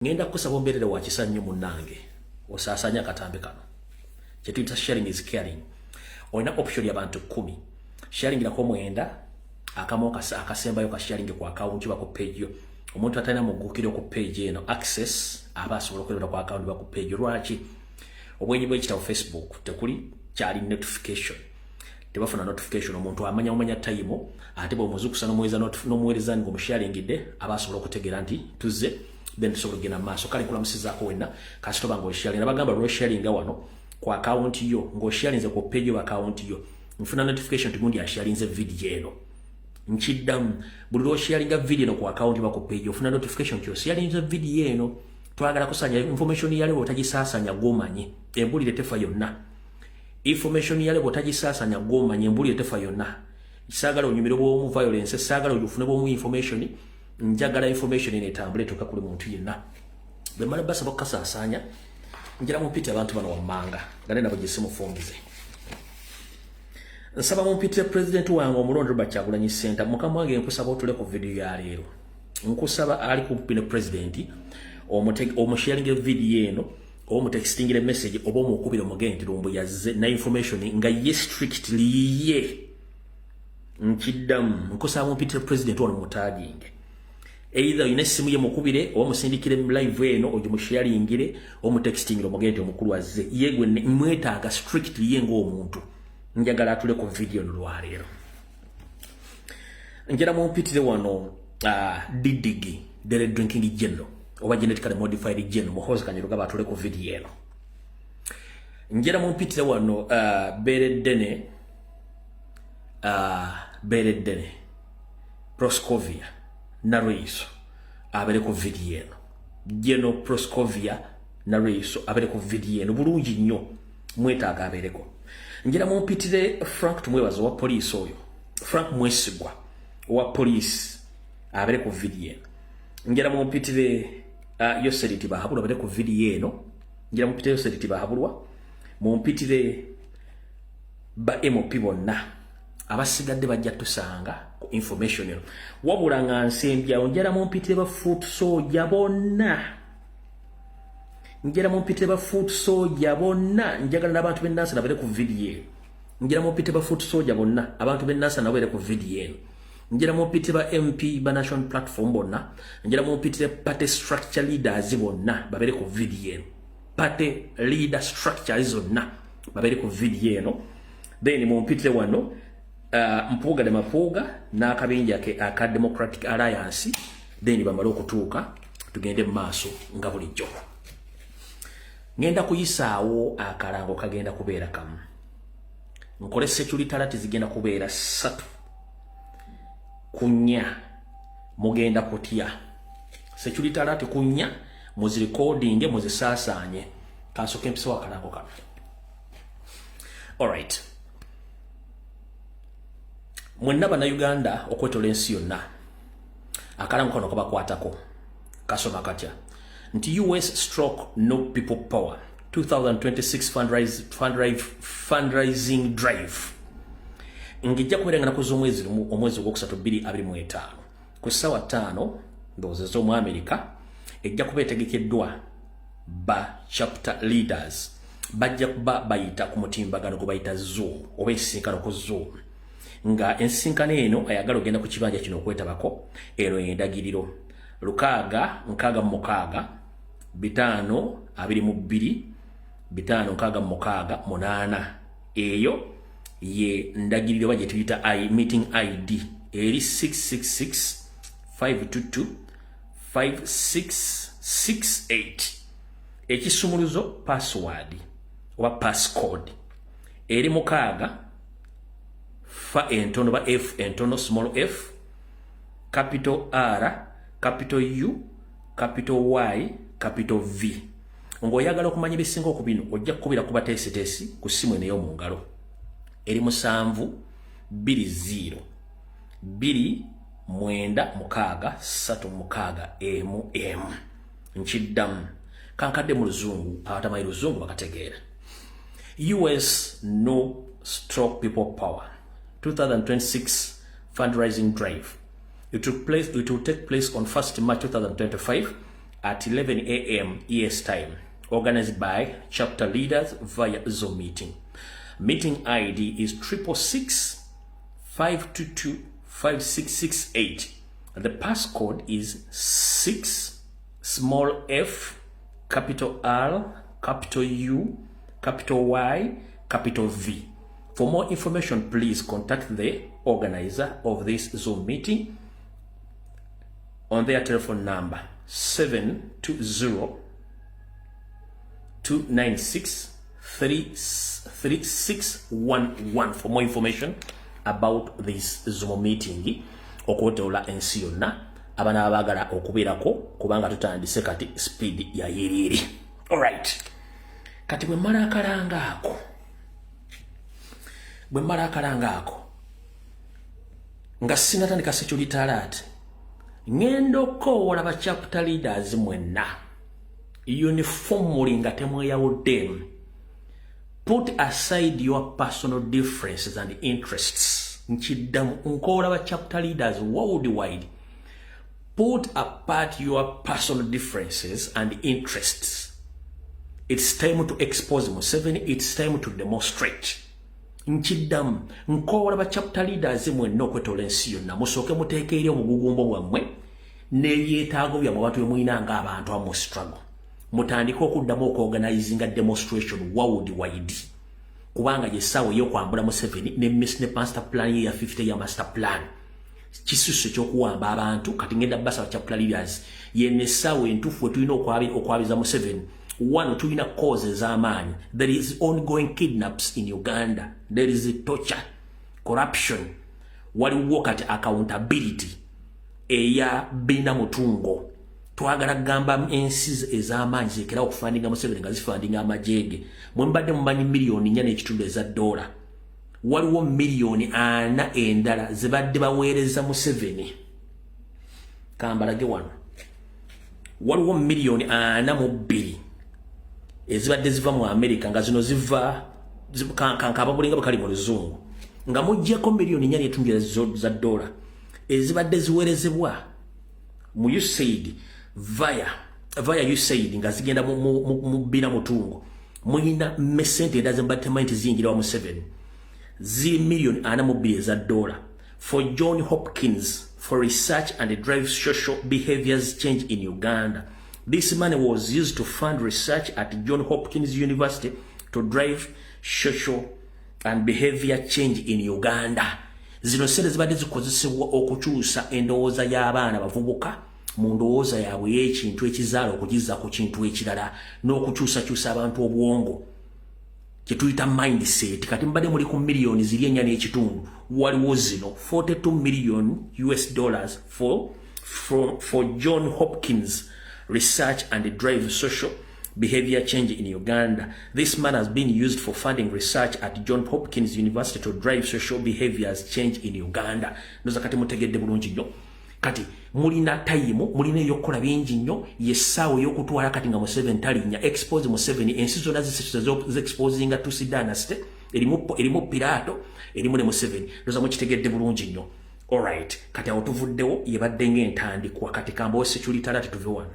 ngenda kusaba omberere wa kisanyo munnange osasanya katambe kano kyetuyita sharing is caring. Olina option y'abantu 10 sharing lako mwenda akasembayo ka sharing ku account bako page yo omuntu atalina mugukiro ku page eno access aba asobola okwera ku account bako page lwaki obwenyi bw'ekitabu Facebook tekuli kyali notification tebafuna notification omuntu amanya time ate bw'omuzukusa n'omuweereza ngo musharingidde aba asobola okutegeera nti tuzze then tusobola kugenda maaso kale kula musizaako wenna kasito bango sharing abagamba lwo sharing wano ku account yo ngo sharing ku page yo account yo mfuna notification tumundi asharinze video eno nchidam buli lwo sharing video eno ku account bako page yo funa notification kyo sharinze video eno twagala kusanya information yale botagisasanya gomanye embulire tefa yonna information yale botagisasanya gomanye embulire tefa yonna isagala onyumiro bwo mu violence sagala ojufune bwo mu information njagala information ene tambule toka kule muntu yenna bemala basa bakasasanya njira mupite abantu bano wamanga ngane nabo gisimu fongize nsaba mupite president wange omulondo Bakyagulanyi Center mukama wange nkusaba otule ku video ya lero nkusaba ali ku pine president omusharinge video eno omutextingire message obo mukubira mugenti lumbu yazze na information nga ye strictly ye nkidam nkusaba mupite president ono mutaginge either inesimu ye mukubire o musindikire live eno ojo musharingire o mutextingire omugenti omukuru azze yegwe mwetaaga strictly ye ngo omuntu njagala atule ku video no lwalero njera mumpitire wano didigi dere drinking general oba genetically modified general muhoza kanyiruga batule ku video eno njera mumpitire wano beredene Proscovia na Reiso abere ku video eno Geno Proscovia na Reiso abere ku video eno bulungi nnyo mwetaaga abereko njira mumpitire Frank tumwebazo wa police oyo Frank Mwesigwa wa police abere ku video eno njira mumpitire Yoseliti Bahabulwa abere ku video eno njira mumpitire Yoseliti Bahabulwa mumpitire ba MOP bonna abasigadde bajja tusanga ku information eno wabula nga nsembya njera mumpitire ba foot soldier bonna njera mumpitire ba foot soldier bonna njagala n'abantu b'ennansi nabere ku video njera mumpitire ba foot soldier bonna abantu b'ennansi nabere ku video njera mumpitire ba MP ba national platform bonna njera mumpitire party structure leaders bonna babere ku video party leader structure zonna babere ku video then mumpitire wano Mpuga de Mapuga na akabinja ke aka Democratic Alliance then bamalo kutuuka tugende maaso nga bulijjo ngenda kuyisaawo akalango kagenda kubeera kamu nkole security alert zigenda kubeera 3 kunya mugenda kutya security alert kunya muzi recording muzisasanye kasoke mpisa akalango kano all right mwenna bana Uganda okwetola ensi yonna akalango kano kabakwatako kasoma katya nti US/no people power 2026 fundraising drive ngijja kuberengana ku z'omwezi ogwokusatu 2025 ku ssaawa 5 ndowooza z'omu America ejja kuba etegekeddwa ba chapter leaders bajja kuba bayita ku mutimbagano gwe bayita Zoom oba ensinkano ku Zoom nga ensinkano eno ayagala ogenda ku kibanja kino okwetabako eno endagiriro 6 5 2 8 eyo ye ndagiriro baje tuyita meeting ID eri 666 522 5668 ekisumuluzo password oba passcode eri 6 fa entono ba F entono small f capital R capital U capital Y capital V ngoyagala okumanya bisinga okubino ojja kukubira kuba tesi ku simu eneyo mu ngalo eri 7 20 2 9 6 3 6 nchiddamu kankadde mu luzungu abatamanyi luzungu bakategeera US/no people power 2026 fundraising drive. It will take place on 1st March 2025 at 11 a.m. ES time, organized by chapter leaders via Zoom meeting. Meeting ID is 666-522-5668. The passcode is 6 small f, capital R, capital U, capital Y, capital V. For more information, please contact the organizer of this Zoom meeting on their telephone number 720-296-3611 for more information about this Zoom meeting. Okotola ensi yonna abana abagala okubeerako kubanga tutandise kati speed ya yiriri. Alright, kati bwe mala akalanga ako nga sinatandika security alert ngendo kowola ba chapter leaders mwenna uniformly nga temweyawuddemu. Put aside your personal differences and interests. Nchiddamu nkowola ba chapter leaders worldwide. Put apart your personal differences and interests. It's time to expose Museveni. It's time to demonstrate. Nchiddamu nkowola ba chapter leaders mwenna okwetola ensi yonna musooke muteeke eri omugugumbo mwammwe n'ebyetaago byammwe abantu bemulina ng'abantu amu struggle. Mutandika okuddamu okuorganizinga demonstration worldwide. Kubanga yesawo y'okwambula Museveni ne master plan ya 50 ya master plan. Kisusu ekyokuwamba abantu kati ngenda basa chapter leaders yenesawo entufu tulina okwabiza Museveni. One, tulina causes amaanyi. There is ongoing kidnaps in Uganda. There is torture, corruption. Waliwo kati accountability eya Bina Mutungo. Twagala gamba ensi ez'amaanyi zikira okufandinga Museveni nga zifandinga amajege. Mwembadde mumanyi miliyoni 4 eza dola. Waliwo miliyoni 4 endala zibadde baweereza Museveni. Kambalage wano. Waliwo miliyoni 4 ezibadde ziva mu America nga zino ziva kankababulinga bakali mu luzungu. Nga mujjeko miliyoni 4 za dola ezibadde ziweerezebwa mu USAID via USAID nga zigenda mu Bina Mutungo. Mulina mesente edazembatementi zingira wa Museveni zi miliyoni 4 za dola for John Hopkins for research and drive social behaviors change in Uganda. This money was used to fund research at John Hopkins University to drive social and behavior change in Uganda. Zino sente zibadde zikozesebwa okukyusa endowooza y'abaana bavubuka mu ndowooza yaabwe y'ekintu ekizaala okugiza ku kintu ekirala n'okukyusakyusa abantu obwongo kyetuyita mindset. Kati mbadde muli ku miliyoni ziri 4.5 waliwo zino 42 million US dollars for John Hopkins research and drive social behavior change in Uganda. This money has been used for funding research at John Hopkins University to drive social behaviors change in Uganda. Noza kati mutegedde bulungi nnyo. Kati mulina time, mulina yokola bingi nnyo yesawo yokutwala kati nga Museveni talinya expose Museveni ensi zonna zexposinga Tutsi dynasty erimu Pirato erimu ne Museveni. Noza mukitegedde bulungi nnyo. Alright, kati awo tuvuddewo yebadde ng'entandikwa kati kambawo security alert tuve wano.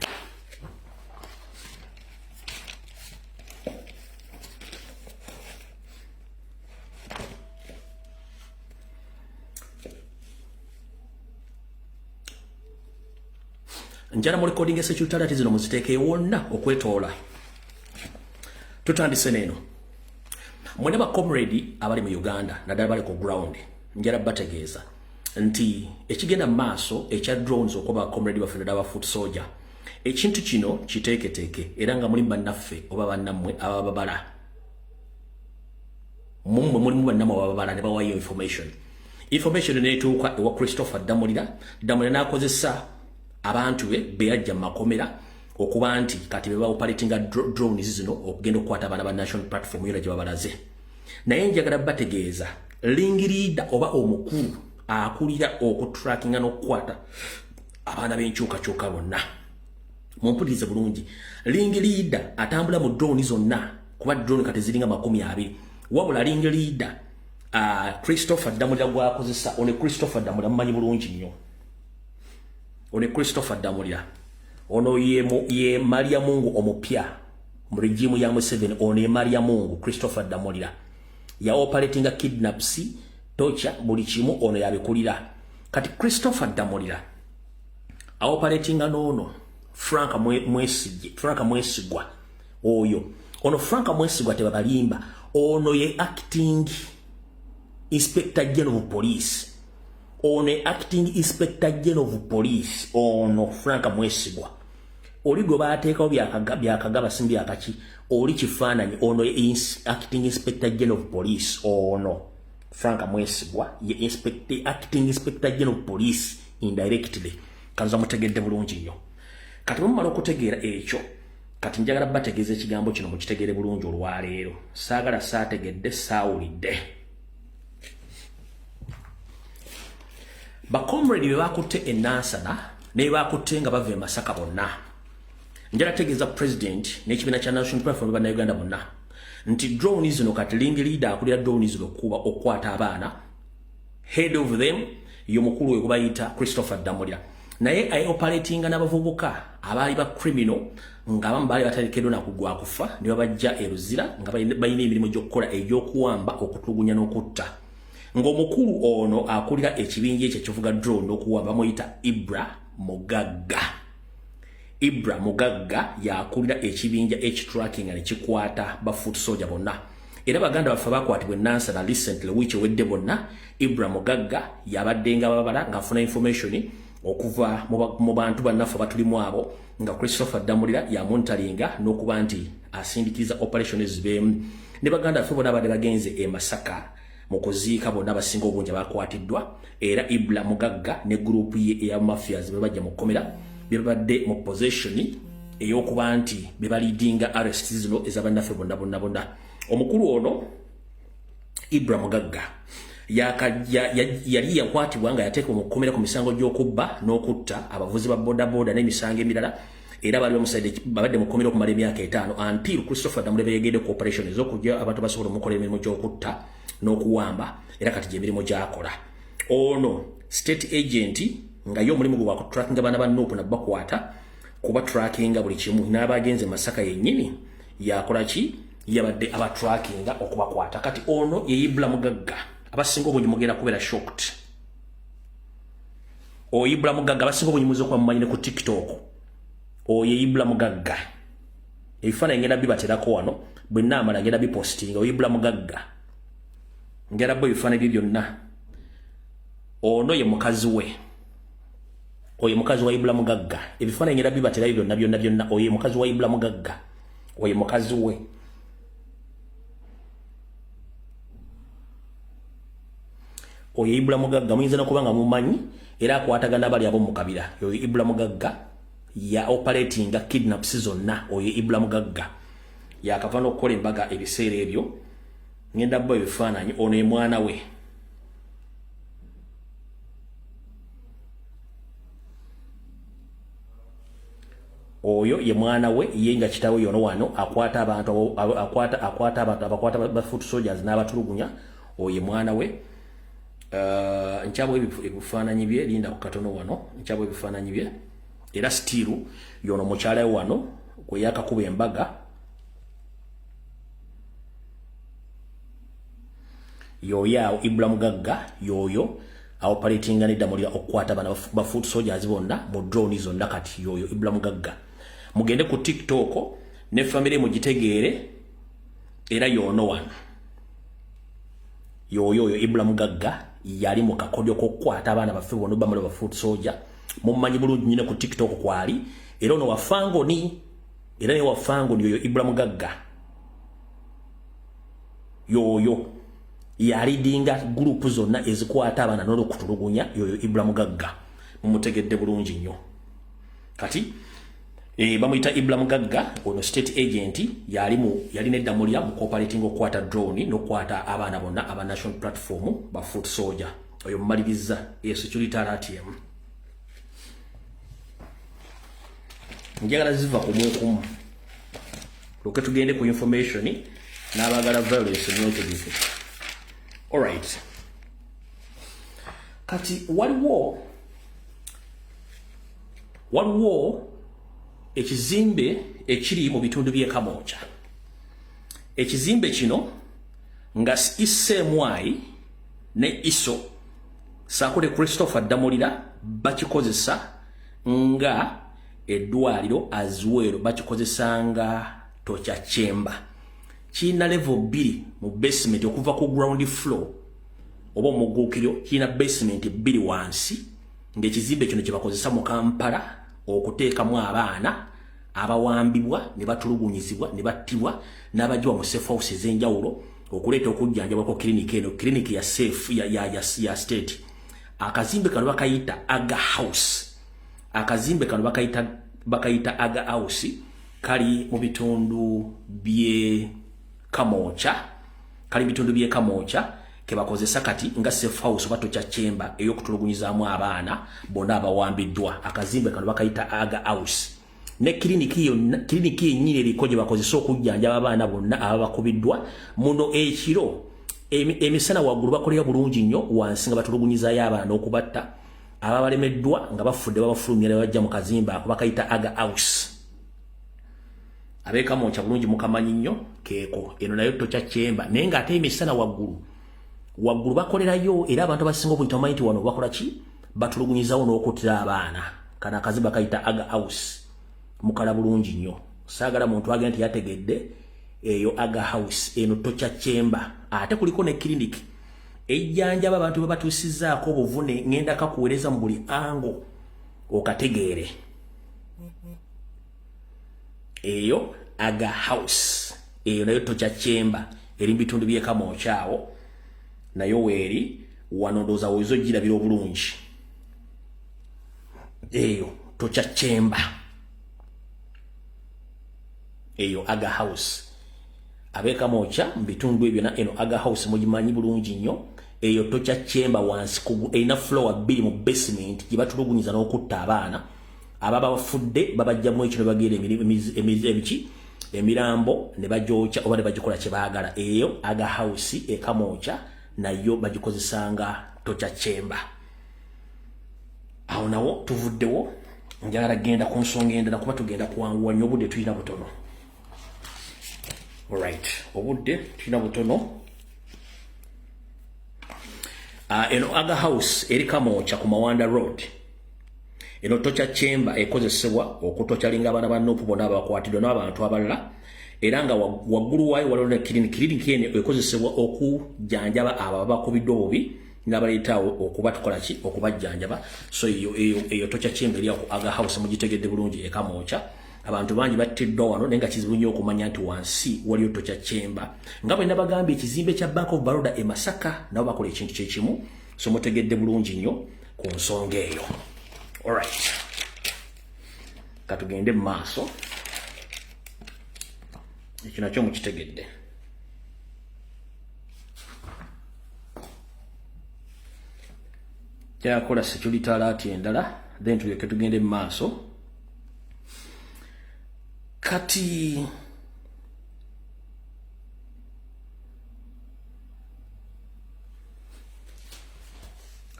Njala mu recording security alert zino muziteeke wonna okwetoola. Tutandise neno. Mwene ba comrade abali mu Uganda naddala bali ku ground njala bategeeza nti ekigenda maaso ekya drones okuba comrade baffe naddala foot soldier ekintu kino kiteeketeeke era nga mulimu bannaffe oba bannammwe abababala mummwe mulimu bannammwe abababala ne bawayo information neetuuka ewa Christopher Damulira n'akozesa abantu be yajja mu makomera okuba nti kati be operatinga drones zino okugenda okukwata abaana ba national platform yona gye babalaze. Naye njagala bategeeza ring leader oba omukulu akulira okutrackinga n'okukwata abaana b'enkyukakyuka bonna. Mumpulirize bulungi, ring leader atambula mu drone zonna kuba drone kati ziringa 20 wabula ring leader Christopher Damulira gwakozesa one Christopher Damulira mumanyi bulungi nnyo. One Christopher Damulira ono ye Maria Mungu omupya mu regime ya Museveni. Ono ye Maria Mungu Christopher Damulira ya operating kidnaps torture buli kimu ono yabikulira. Kati Christopher Damulira a operating nono Frank Mwesigwa oyo ono Frank Mwesigwa tebabalimba ono ye acting Inspector General of Police. Ono acting Inspector General of Police ono Frank Mwesigwa. Oli go bateekawo byakagaba simbi akaki oli kifaananyi ono acting Inspector General of Police ono Frank Mwesigwa ye acting Inspector General of Police indirectly. Kanza mutegedde bulungi nnyo. Kati mumala okutegeera ekyo kati njagala bategeeza ekigambo kino mukitegeere bulungi olwaleero. Saagala saategedde saawulidde. Bakomredi be bakutte enansana ne bakutte nga bava e Masaka bonna. Njala tegeeza president n'ekibiina kya National Platform bannayuganda bonna nti drone zino kati lingi leader akulira drone zino kuba okwata abaana. Head of them y'omukulu we kubayita Christopher Damulira. Naye ay operating n'abavubuka abaali ba criminal nga abamu baali batalekeddwa na kugwa kufa ne babajja e Luzira nga balina emirimu gy'okukola egy'okuwamba okutulugunya n'okutta. Ng'omukulu ono akulira ekibinja ekyo kivuga drone okuwamba bamuyita Ibra Mugagga yakulira ekibinja ekitracking ne kikwata ba foot soldier bonna. Era baganda bafa bakwatibwa Nansana recently which wedde bonna. Ibra Mugagga yabaddenga babala ng'afuna information okuva mu bantu bannafu batulimu abo nga Christopher Damulira yamuntalinga n'okuba nti asindikiza operation zibeemu. Ne baganda bafe bonna abadde bagenze e Masaka mu kuziika bonna abasinga obungi bakwatiddwa. Era Ibra Mugagga ne group ye eya mafias be bajja mu kkomera bebadde mu possession ey'okuba nti be balidinga arrests zino ez'abannaffe bonna. Omukulu ono Ibra Mugagga yali yakwatibwa nga yateekwa mu kkomera ku misango gy'okubba n'okutta abavuzi ba bodaboda n'emisango emirala. Era bali babadde mu kkomera okumala emyaka 5 until Christopher Damulira yegedde ku operation ez'okujja abantu basobola omukola emirimu gy'okutta n'okuwamba. Era kati gy'emirimu gy'akola. Ono state agent nga yo omulimu gwe wakutrackinga abaana ba Nuupu nabakwata kuba trackinga buli kimu n'abagenze Masaka yennyini yakola ki yabadde abatrackinga okubakwata. Kati ono ye Ibra Mugagga abasinga obungi mugenda kubeera shocked. Ibra Mugagga abasinga obungi muze okuba mumanyire ku TikTok. Ye Ibra Mugagga ebifaananyi ngenda bibaterako wano bwe naamala ngenda bipostinga. Ibra Mugagga ngenda bwe ebifaananyi bye byonna. Ono ye mukazi we. Oye mukazi wa Ibra Mugagga ebifaananyi ngenda bibaterayo byonna. Oye mukazi wa Ibra Mugagga. Oye mukazi we. Oye Ibra Mugagga muyinza n'okubanga mumanyi era akwatagana bali abo mu kabira. Oye Ibra Mugagga ya operating kidnaps zonna. Oye Ibra Mugagga yakava n'okukola embaga ebiseera ebyo. Ngenda bbo ebifaananyi. Ono ye mwana we. Oyo ye mwana we ye nga kitawe yono wano akwata abantu abakwata ba foot soldiers n'abatulugunya. Oyo ye mwana we. Nkyabwe ebifaananyi bye linda ku katono wano. Nkyabwe ebifaananyi bye era stiru yono mukyala we wano kwe yakakuba embaga. Yoyo Ibra Mugagga yoyo operating ne Damulira okukwata bana ba foot soldiers bonna mu drone zonna. Kati yoyo Ibra Mugagga mugende ku TikTok ne family mugitegeere era yono wano. Yoyo Ibra Mugagga yali mu kakodyo k'okukwata abaana baffe bonna bamala ba foot soldier. Mumanyi bulungi nyine ku TikTok kwali era ono wafango ni era ne wafango ni yoyo Ibra Mugagga. Yoyo yali dinga group zonna ezikwata abaana n'okutulugunya. Yoyo Ibra Mugagga mumutegedde bulungi nnyo. Kati bamuyita Ibra Mugagga ono state agent yali ne Damulira mu cooperating okukwata drone n'okukwata abaana bonna aba National Platform ba foot soldier. Oyo mmaliriza security RTM. Njagala ziva kumukumu loke tugende ku information n'abagala violence n'otegefu. Alright. Kati waliwo ekizimbe ekiri mu bitundu by'e Kamwokya. Ekizimbe kino nga ICMY ne ISO Sakule Christopher Damulira bakikozesa nga eddwaliro azuwero bakikozesa nga Torture Chamber. Kina level 2 mu basement okuva ku ground floor oba omugukiro kina basement 2 wansi ng'ekizimbe kino kye bakozesa mu Kampala okuteekamu abaana abawambibwa ne batulugunyizibwa ne battibwa n'abajiwa mu safe house ez'enjawulo okuleeta okujjanjabwa ko clinic eno clinic ya safe ya state. Akazimbe kano bakayita Aga House. Akazimbe kano bakayita Aga House kali mu bitundu by'e Kamwokya. Kali bitundu by'e Kamwokya ke bakozesa kati nga safe house oba Torture Chamber ey'okutulugunyizaamu abaana bonna abawambiddwa. Akazimbe kano bakayita Aga House. Ne kliniki yennyini eriko gye bakozesa okujjanjaba abaana bonna ababakubiddwa muno ekiro emisana waggulu bakolera bulungi nnyo wansi nga batulugunyizaayo abaana okubatta ababalemeddwa nga bafudde babafulumya ne bajja mu kazimbe ako bakayita Aga House. Ab'e Kamwokya bulungi mukamanyi nnyo keeko eno nayo Torture Chamber naye ng'ate emisana waggulu bakolerayo era abantu abasinga obuyita bamanyi nti wano bakola ki batulugunyizaawo n'okuttira abaana. Kano akazimbe bakayita Aga House. Mukala bulungi nnyo. Saagala muntu agenda nti yategedde eyo Aga House eno Torture Chamber. Ate kuliko ne clinic ejjanjaba abantu be batuusizzaako obuvune ngenda kakuweereza mu buli ango okategeere. Eyo Aga House eyo nayo Torture Chamber eri mu bitundu by'e Kamwokya awo nayo weeri wano ndowooza weezogirabira obulungi. Eyo Torture Chamber eyo Aga House. Ab'e Kamwokya mbitundu ebyo na eno Aga House mugimanyi bulungi nnyo. Eyo Torture Chamber wansi erina floor 2 mu basement gye batulugunyiza n'okutta abaana ababa bafudde babajjamu ekyo ne bagenda emirambo ne bagyokya oba ne bagikola kye baagala. Eyo Aga House e Kamwokya nayo bagikozesanga Torture Chamber. Awo nawo tuvuddewo njagala genda ku nsonga endala kuba tugenda kuwanguwa nnyo obudde tulina butono. Alright, obudde tulina butono. Eno Aga House eri Kamwokya ku Mawanda Road. Eno Torture Chamber ekozesebwa okutokyalinga abaana ba Nuupu bonna abakwatiddwa n'abantu abalala era nga waggulu waayo waliwo ne clinic eno ekozesebwa okujjanjaba abo abakubiddwa obubi n'abaleetaawo okuba tukola ki okubajjanjaba. So eyo Torture Chamber eri ku Aga House mugitegedde bulungi e Kamwokya. Abantu bangi battiddwa wano naye nga kizibu nnyo okumanya nti wansi waliyo Torture Chamber. Nga bwe nabagambye ekizimbe kya Bank of Baroda e Masaka nabo bakola ekintu kyekimu. So mutegedde bulungi nnyo ku nsonga eyo. Alright. Katugende mu maaso. Ekyo nakyo mukitegedde. Kyakola security alert endala then tulyoke tugende mu maaso. Kati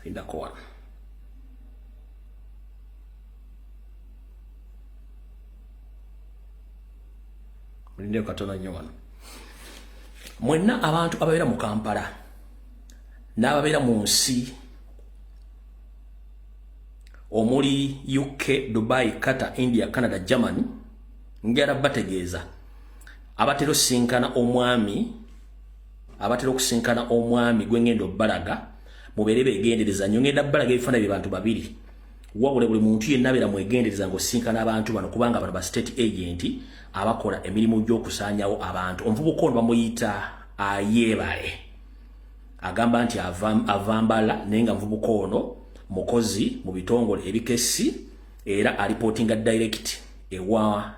indakoa mulinde katona nnyo wano. Mwenna abantu ababeera mu Kampala n'ababeera mu nsi omuli UK, Dubai, Qatar, India, Canada, Germany ngera bategeeza abatera okusinkana omwami gwe ngendo balaga mubeere beegendereza nnyo. Ngenda balaga ebifaananyi by'abantu babiri wabula buli muntu yenna abeera mwegendereza ng'osinkana abantu bano kubanga bano ba state agent abakola emirimu gy'okusaanyawo abantu. Omuvubuka ono bamuyita Ayebare agamba nti avambala naye nga muvubuka ono mukozi mu bitongole ebikesi era alipotinga direct ewa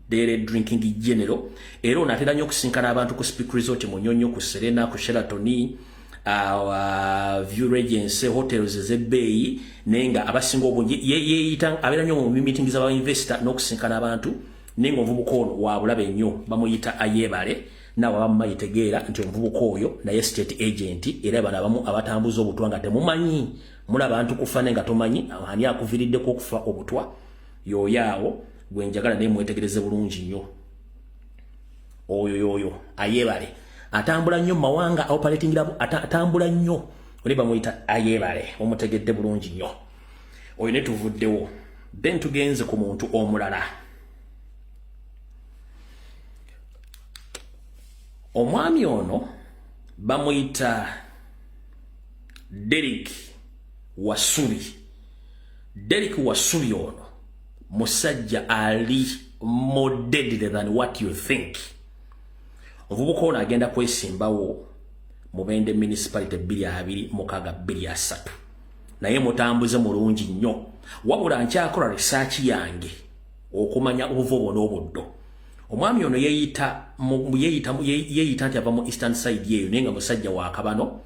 Dairy Drinking General era onatera nnyo okusinkana abantu ku Speak Resort mu Nnyonyo, ku Serena, ku Sheraton, View Regency hotels ez'ebbeeyi naye nga abasinga obungi yeeyita abeera nnyo mu meeting z'aba investor n'okusinkana abantu naye nga omuvubuka ono wabulabe nnyo bamuyita Ayebare nabo abamu bayitegeera nti omuvubuka oyo naye state agent era bano abamu abatambuza obutwa nga temumanyi muna abantu kufane nga tomanyi ani akuvirideko okufa obutwa yoyaawo gwenjagala naye mwetegereze bulungi nnyo oyo ayebale atambula nnyo mawanga operating labo atambula nnyo oli bamuyita ayebale omutegedde bulungi nnyo oyo ne tuvuddewo then tugenze ku muntu omulala omwami ono bamuyita Derek Wasubi ono musajja ali more deadly than what you think. Ovubuka ono agenda kwesimbawo mu Bende municipality 223 naye mutambuze mulungi nnyo wabula nkyakola research yange okumanya obuvubo n'obuddo. Omwami ono yeeyita nti ava mu eastern side yeeyo naye nga musajja wa Kabano.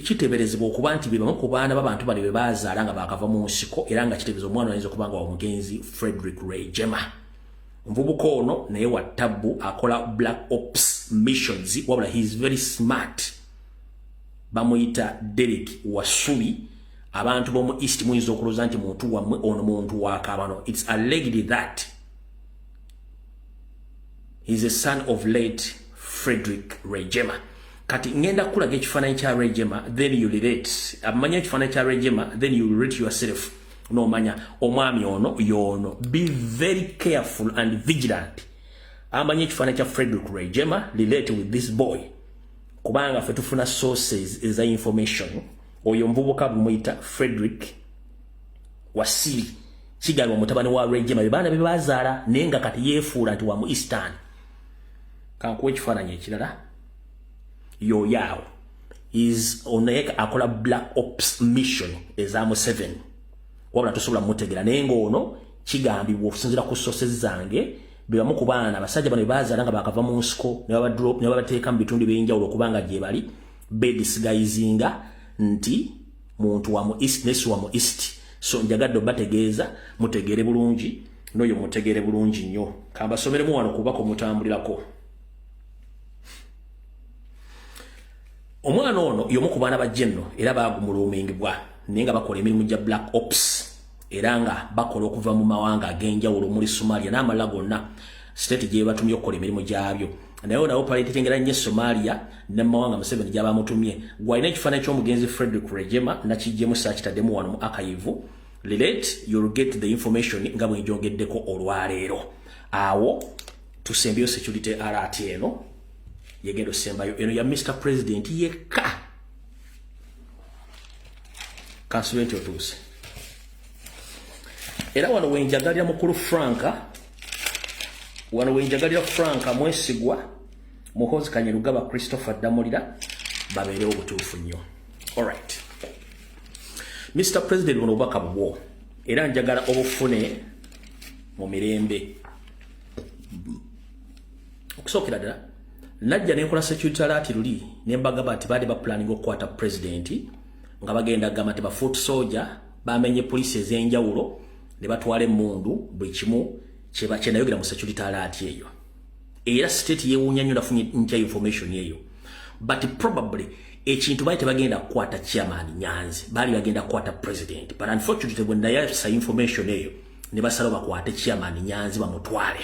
Kiteberezebwa okuba nti bebamu ku baana b'abantu bali be baazaala nga baakava mu nsiko era nga kitebereza omwana ayinza okuba nga wa mugenzi Frederick Rejema. Omuvubuka ono naye wa tabbu akola black ops missions wabula he is very smart. Bamuyita Derek Wasubi. Abantu b'omu east muyinza okulooza nti muntu wammwe ono muntu wa Kabano. It's alleged that he's a son of late Frederick Rejema. Kati ngenda kulaga ekifaananyi kya Rejema then you relate. Amanya ekifaananyi kya Rejema then you relate yourself. No manya omwami ono yono. Be very careful and vigilant. Amanya ekifaananyi kya Frederick Rejema relate with this boy. Kubanga ffe tufuna sources eza information. Oyo mvubuka bumuyita Frederick Wasibi. Kigalwa mutabani wa Rejema bibana bebazaala naye nga kati yeefuula nti wa mu Eastern. Kankuwa ekifaananyi ekirala. Yoyao is oneka akola black ops mission ezamu 7 wabula tosobola mutegera naye ng'ono kigambibwa okusinziira ku sources zange bebamu ku baana abasajja bano bebazaala nga bakava mu nsiko ne babateeka mu bitundu by'enjawulo okubanga gye bali bedisguisinga nti muntu wa mu east nesi wa mu east. So njagadde obategeeza mutegere bulungi n'oyo mutegere bulungi nnyo kambasomeremu wano kubako mutambulirako. Omwana ono yomu ku baana ba General era bagumulumingibwa naye nga bakola emirimu gya black ops era nga bakola okuva mu mawanga ag'enjawulo muri Somalia n'amalala gonna state gye batumye okukola emirimu gyabyo naye nawo operatingera nnyo Somalia ne mawanga Museveni gy'abamutumye gwalina ekifaananyi ky'omugenzi Frederick Rejema nakijjemu saakitaddemu wano mu archive relate you'll get the information nga bwe njogeddeko olwaleero awo tusembyeyo security alert eno yegendo sembayo eno ya Mr. President yeka kansulenti otuse era wano wenjagalira mukulu Franka mwesigwa muhozi Kanyerugaba Christopher Damulira babeere obutuufu nnyo. Alright, Mr. President ono obubaka bubwo era njagala obufune mu mirembe. Okusookera ddala najja nenkola security alert luli nembaga bati baade ba planning okukwata president nga bagenda gama te ba foot soldier bamenye police ez'enjawulo ne batwala emmundu buli kimu kyeba kyenayogera mu security alert eyo era state yewuunya nnyo nafunye nkya information eyo but probably ekintu baite bagenda kukwata chairman Nyanzi bali bagenda kukwata president but unfortunately when they have some information eyo ne basala bakwate chairman Nyanzi bamutwale.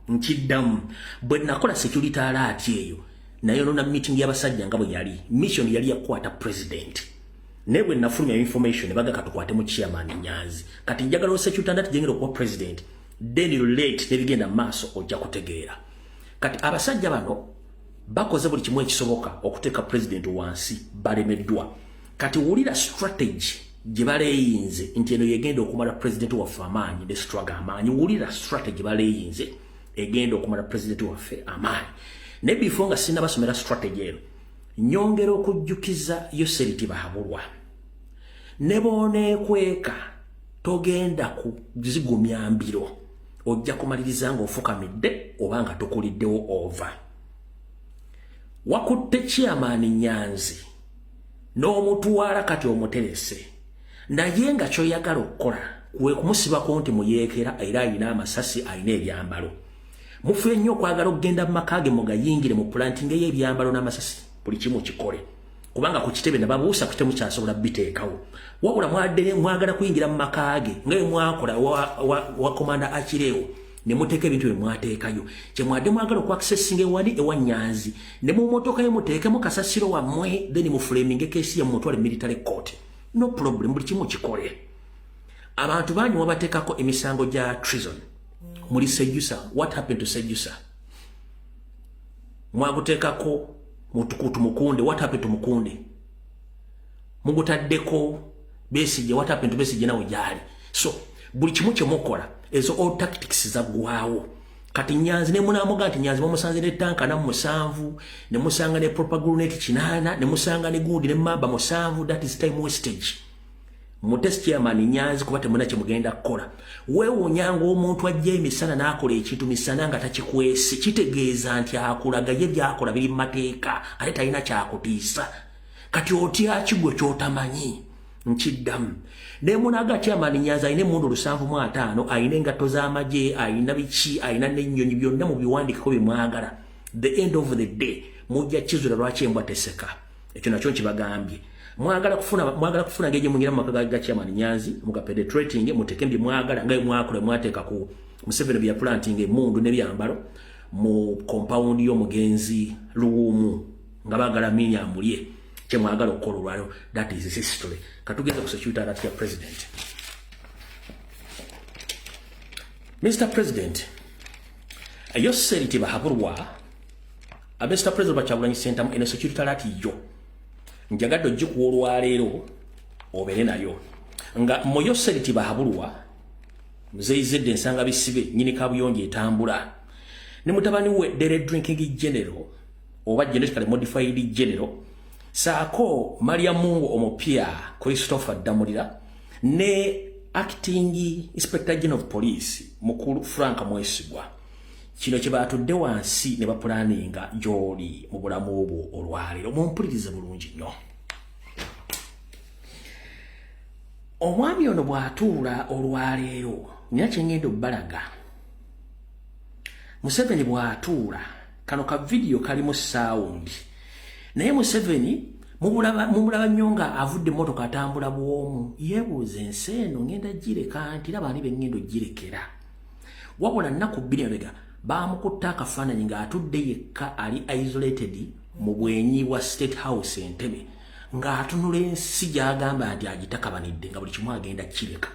Nkiddamu bwe nakola security alert eyo nayo nona meeting y'abasajja nga bwe yali mission yali yakwata president ne bwe nafulumya information baga katukwate mu chairman Nyanzi kati njagala security alert jengero kwa president then relate nebigenda maaso ojja kutegeera kati abasajja bano bakoze buli kimu ekisoboka okuteeka president wansi balemeddwa kati wulira strategy gye baleyinze nti eno yegenda okumala president waffe amaanyi ne struggle amaanyi wulira strategy baleyinze egenda okumala president waffe amaanyi ne before nga sinna basomera strategy eno nyongera okujjukiza Yoseriti Bahabulwa ne boneekweka togenda kuzigumya mbiro ojja kumaliriza nga ofukamidde oba nga tokuliddewo over wakutte chairman Nyanzi n'omutuwala kati omuterese naye nga kyoyagala okukola kwe kumusibako nti muyeekera era alina amasasi alina ebyambalo mufube nnyo okwagala okugenda mu maka ge mugayingire mu planting y'ebyambalo n'amasasi buli kimu kikole kubanga ku kitebe na babuusa kutemu kyasobola biteekawo wabula mwagala kuyingira mu makaage ngaye mwakola wa komanda Akireewo ne muteeka ebintu bye mwateekayo kye mwadde mwagala okwaccessinga ewali ewa Nyanzi ne mu motoka ye muteekemu kasasiro wammwe then mu framing case ya mutwale military court no problem buli kimu kikole abantu banyu wabateekako emisango gya treason muli Sejjusa what happened to Sejjusa mwaguteekako mutukutu Mukunde what happened to Mukunde mugutaddeko Besigye what happened to Besigye nawe gyali so buli kimu kye mukola ezo all tactics zaggwawo kati Nyanzi ne munamuga nti Nyanzi bamusanze ne tanka na 7 ne musanga ne propagulate 8 ne musanga ne gundi ne mamba 7 that is time wastage mutest chairman Nyanzi kuba temuna kye mugenda kukola wewe nyango omuntu ajje emisana nakola ekintu misana nga takikwese kitegeeza nti akulaga ye byakola biri mateeka ate talina kyakutiisa kati otya kigwe kyotamanyi nkiddamu ne munaga chairman Nyanzi ayine mundu 705 ayine engatto z'amagye ayina biki ayina n'ennyonyi byonna mu biwandikako bimwagala the end of the day mujja kizula lwaki embwa teseka ekyo nakyo kibagambye mwagala kufuna ngeje mungira mu makaga ga chairman Nyanzi muga penetrating muteke mbi mwagala ngaye mwakola mwateeka ku Museveni bya planting emundu ne byambalo mu compound y'omugenzi Luwumu nga bagala minya mulye kye mwagala okukola olwalo that is history katugeza ku security that ya president Mr. President ayo seriti bahabulwa Mr. President Kyagulanyi Ssentamu ene security that yo njagadde ojjikuwa olwaleero obere nayo nga moyo seriti bahabulwa muzeyizedde ensanga bisibe nyini kabuyonje etambula ne mutabani we dere drinking general oba genetically modified general saako Maria Mungo omupya Christopher Damulira ne acting inspector general of police mukulu Frank Mwesigwa kino kye batudde wansi ne bapulaninga gy'oli mu bulamu obwo olwaleero mumpulirize bulungi nnyo omwami ono bw'atuula olwaleero nina kye ngenda obbalaga Museveni bw'atuula kano ka video kalimu sound naye Museveni mumulaba nnyo nga avudde emmotoka atambula bw'omu yeebuuza ensi eno ngenda gireka nti raba ani be ngenda ogirekera wabula nnaku bbiri emabega bamukutta akafaananyi ng'atudde yekka ali isolated mu bwenyi bwa State House Entebbe ng'atunula ensi gy'agamba nti agitakabanidde nga buli kimu agenda kireka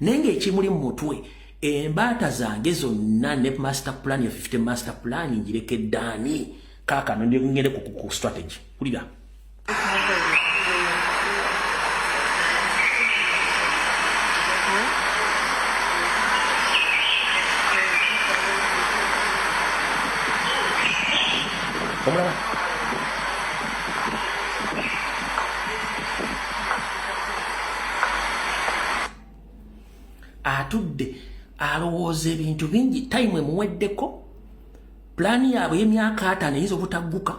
naye ng'ekimuli mu mutwe embaata zange zonna ne master plan ya 50 master plan ngirekedde ani kaakano ngende ku strategy kulira omulaba atudde alowooza ebintu bingi time emuweddeko plani yaabwe y'emyaka 5 eyinza obutagguka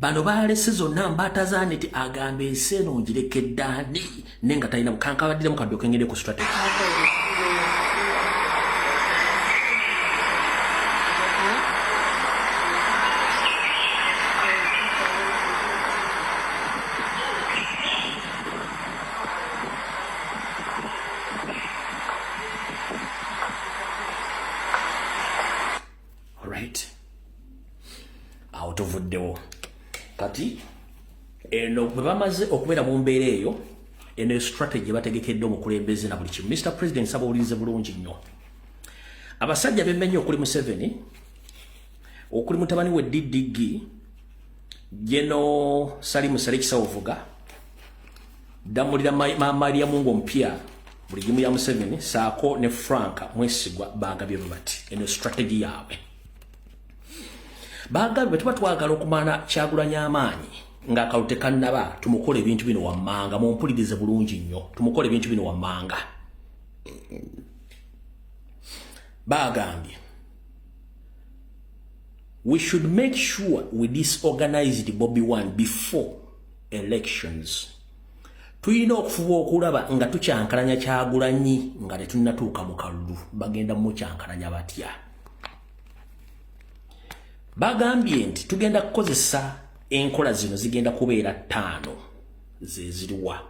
bano balese zonna mbaata zaneti agamba ensi eno ngirekedde ani naye nga talina kankabaddiramu kaddo kengende ku strategy tuvuddewo kati eno bwe bamaze okubeera mu mbeera eyo eno strategy bategekedde omukulembeze na buli kimu Mr. President saba owulirize bulungi nnyo abasajja bemmenye okuli Museveni okuli mutabani we DDG Geno Salimu Salekisa Ovuga Damulira Maria Mungo mpya buli gimu ya Museveni saako ne Frank Mwesigwa bagabye bati eno strategy yaabwe bagabye tubatwagala okumana Kyagulanyi amaanyi nga akalute kannaba tumukole ebintu bino wammanga mumpulirize bulungi nnyo tumukole ebintu bino wammanga bagambye we should make sure we disorganized Bobby Wine before elections tuyina okufuba okulaba nga tukyankalanya Kyagulanyi nga tetunnatuuka mu kalulu bagenda mu kyankalanya batya bagambye nti tugenda kukozesa enkola zino zigenda kubeera 5 zeziriwa.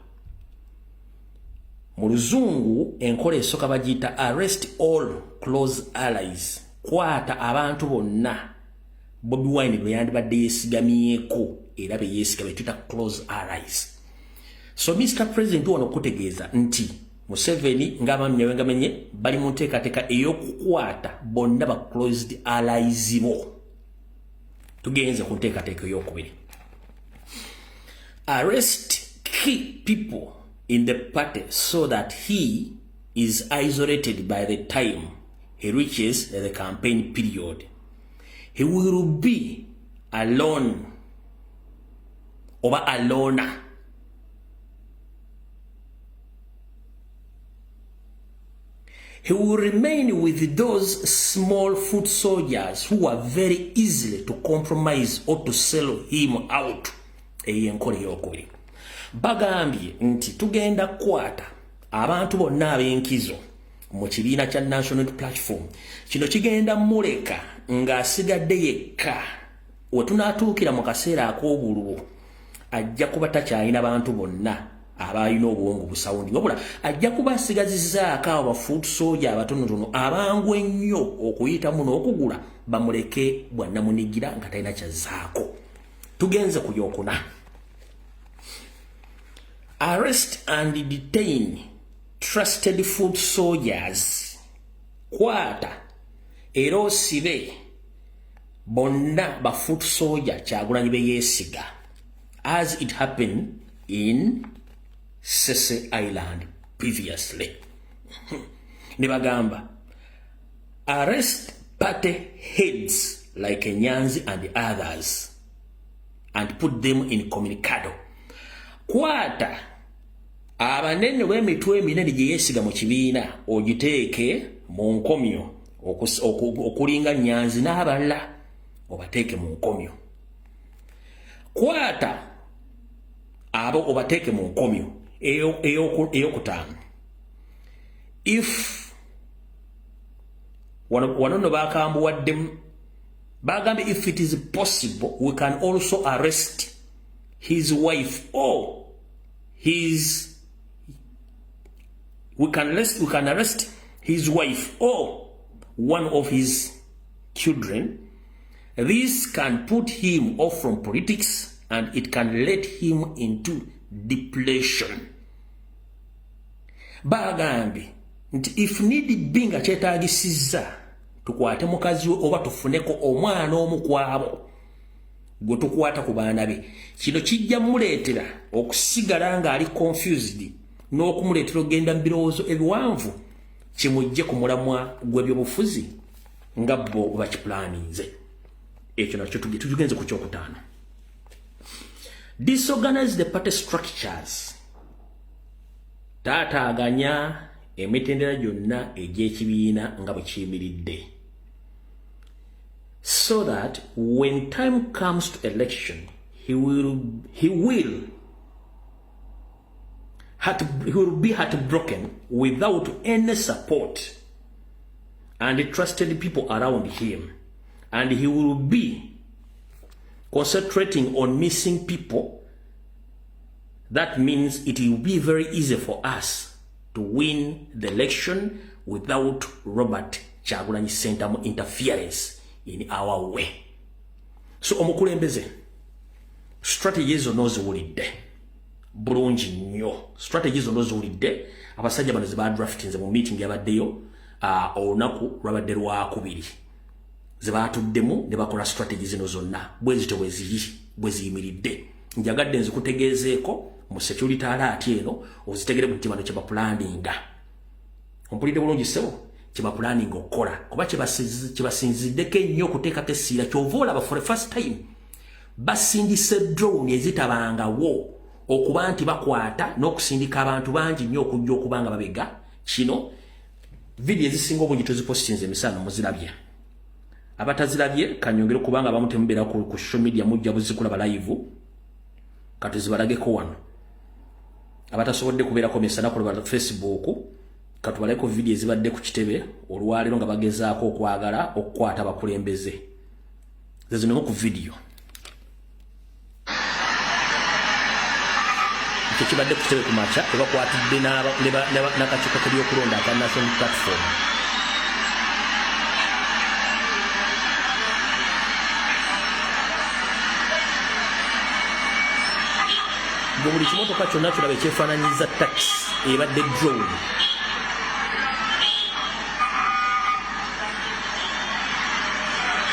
Mu luzungu enkola esooka bagiyita arrest all close allies. Kwata abantu bonna Bobi Wine bwe yandibadde yeesigamyeko era be yeesiga be tuyita close allies. So Mr. President wano kutegeeza nti Museveni ngamenye bali mu nteekateeka ey'okukwata bonna ba closed allies bo. Tugenze ku nteekateeka ey'okubiri. Arrest key people in the party so that he is isolated by the time he reaches the campaign period. He will be alone or alone. He will remain with those small foot soldiers who are very easily to compromise or to sell him out. Eyenkole yokubiri. Bagambye nti tugenda kwata abantu bonna ab'enkizo mu kibiina kya National Platform. Kino kigenda muleka ng'asigadde yekka. Wetunaatuukira mu kaseera ak'obululu ajja kuba takyalina bantu bonna abalina obwongo busawundi. Wabula ajja kuba asigazizzaako abo bafuutu sooja abatonotono abangu ennyo okuyitamu n'okugula bamuleke bwannamunigira nga talina kyazzaako. Tugenze ku yokuna. Arrest and detain trusted foot soldiers. Kwata era osibe bonna ba foot soldier Kyagulanyi be yeesiga, as it happened in Sese Island previously. Nibagamba arrest party heads like Nyanzi and others and put them in communicado. Kwata abanene b'emitwe eminene gye yeesiga mu kibiina ogiteeke mu nkomyo okulinga Nyanzi n'abalala obateeke mu nkomyo. Kwata abo obateeke mu nkomyo ey'okutaano. If wanono bakambuwaddemu bagambye if it is possible we can also arrest his wife or we can arrest his wife or one of his children. This can put him off from politics and it can lead him into depletion. Bagambi if need be nga kyetaagisiza tukwate mukazi oba tufuneko omwana omu kwabo gwe tukwata ku baana be. Kino kijja muleetera okusigala nga ali confused n'okumuleetera ogenda mu birowoozo ebiwanvu kimujje ku mulamwa gw'ebyobufuzi nga bo bakipulaninze. Ekyo nakyo tugenze ku kyokutaano. Disorganize the party structures. Taataaganya emitendera gyonna egy'ekibiina nga bwe kiyimiridde. So that when time comes to election, he will be heartbroken without any support and trusted people around him, and he will be concentrating on missing people. That means it will be very easy for us to win the election without Robert Kyagulanyi Ssentamu interference in our way. So omukulembeze strategies zonna ziwulidde bulungi nnyo. Strategies zonna ziwulidde. Abasajja bano ze badraftinze mu meeting yabaddeyo olunaku lwabadde lwakubiri ze baatuddemu ne bakola strategies zino zonna bwezito bwe ziyimiridde. Njagadde nzikutegeezeeko mu security alert eno ozitegere mu ntimano kye bapulaninga. Ompulidde bulungi ssebo kye bapulaninga okukola kuba kye basinziddeko ennyo okuteekako essiira kyova olaba for the first time basindise drone ezitabangawo okuba nti bakwata n'okusindika abantu bangi nnyo okujja okuba nga babega. Kino video ezisinga obungi tuzipostinze emisano muzirabye. Abatazirabye kanyongere kubanga abamu temubeera ku social media mujja buzikulaba live katuzibalageko wano. Abatasobodde kubeerako misana kulaba Facebook katubaleko video ezibadde ku kitebe olwaliro nga bagezaako okwagala okukwata abakulembeze. Zino ku video. kibadde ku kitebe kumaca tebakwatidde n'akakiiko k'ebyokulonda aka National Platform. Buli kimotoka kyonna kyolaba ekyefaananyiza taxi ebadde drone.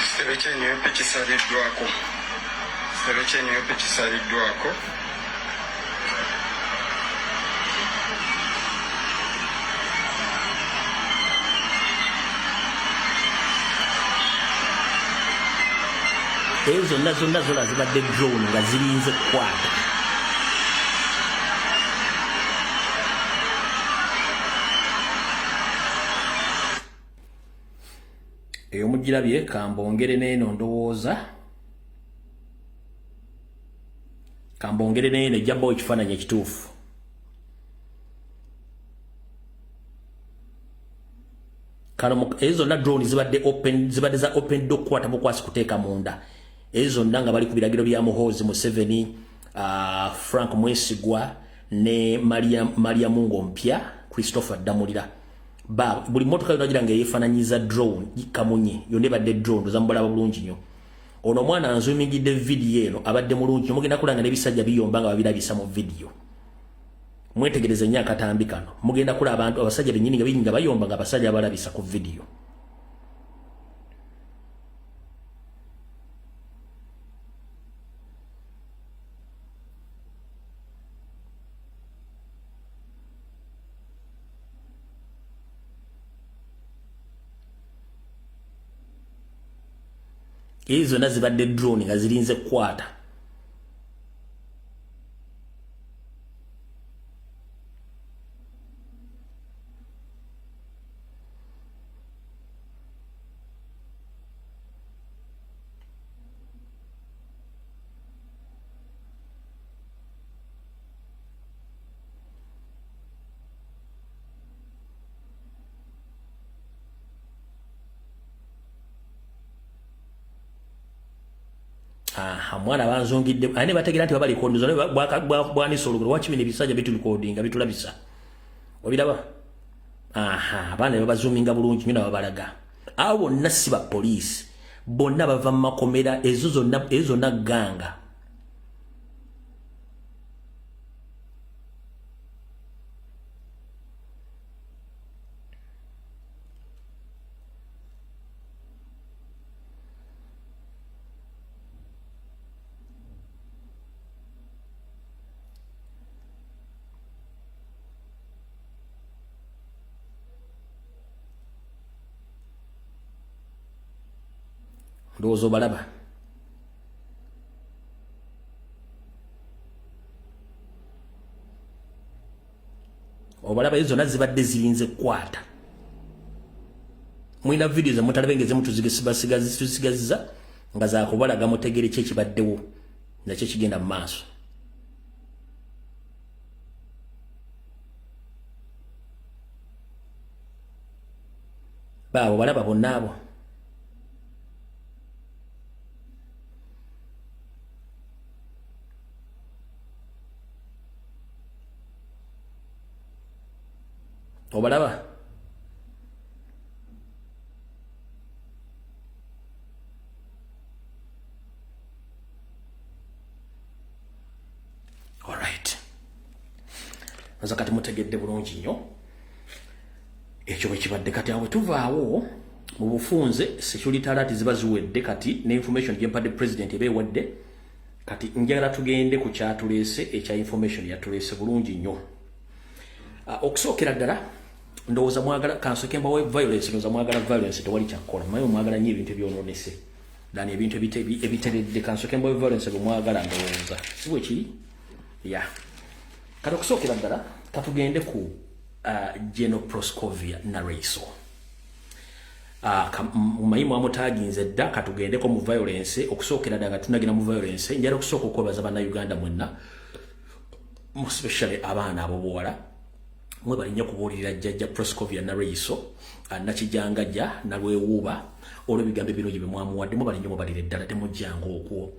Kitebe ky'ennyumba kisaliddwako. Kitebe ky'ennyumba kisaliddwako. Ezo zonna zola zibadde drone nga zirinze kukwata. Eyo mugirabye kambongere n'eno ndowooza. Kambongere n'eno ejjabbawo ekifaananyi ekituufu. Kano ezo zonna drone zibadde za open door kukwata bukwasi kuteeka munda. Ezo zonna nga bali ku biragiro bya Muhoozi Museveni, Frank Mwesigwa ne Maria Mungo Mpya, Christopher Damulira. Buli motoka yonna nga yeefaananyiza drone Kamunye yonna ebadde drone zambalaba bulungi nnyo. Ono omwana anzumingidde vidiyo eno abadde mulungi nnyo. Mugenda kulanga n'ebisajja biyomba nga babirabisa mu vidiyo. Mwetegereze nnyo akatambi kano. Mugenda kulaba abantu abasajja bennyini nga bayomba nga abasajja abalabisa ku vidiyo. Ezo zonna zibadde drone nga zirinze kukwata. Mwana banzongidde ane bategera nti babali kondozo bwani solugro wachimini bisajja bitu recording bitulabisa obiraba abana babazoominga bulungi nyina babalaga abo nasiba police bonna bava makomera ezo zonna ganga. Ndowooza obalaba. Obalaba ezo zonna zibadde zirinze kukwata. Mulina vidiyo ze mutalabe ngeze tuzigaziza nga zaakubalaga mutegere ki ekibaddewo nakyo kigenda mu maaso. Baabo balaba bonna abo. Obalaba. All right. Aza kati mutegedde bulungi nnyo. Ekyo bwe kibadde kati awo tuvaawo mu bufunze security alert ziba ziwedde kati ne information gyempadde president ebeewedde kati njagala tugende ku kyatuleese ekya information yatuleese bulungi nnyo. Okusookera ddala ndowooza mwagala kansokemba we violence ndowooza mwagala violence tewali kyakola maye mwagala nnyo ebintu ebyonoonese dani ebintu ebiteredde kansokemba we violence bwe mwagala ndowooza si bwe kiri ya kati okusookera ddala katugende ku General Proscovia Naraiso mumayimu amutaginze dda katugendeko mu violence okusookera ddala nga tunagenda mu violence njala okusooka okwebaza bannayuganda mwenna especially abaana abobuwala mwe balinnya kubuulirira jjajja Proscovia Naraiso nakijangajja nalwewuuba olw'ebigambo ebirungi bye mwamuwadde mwe balinnya mubalire ddala temujjanga okwo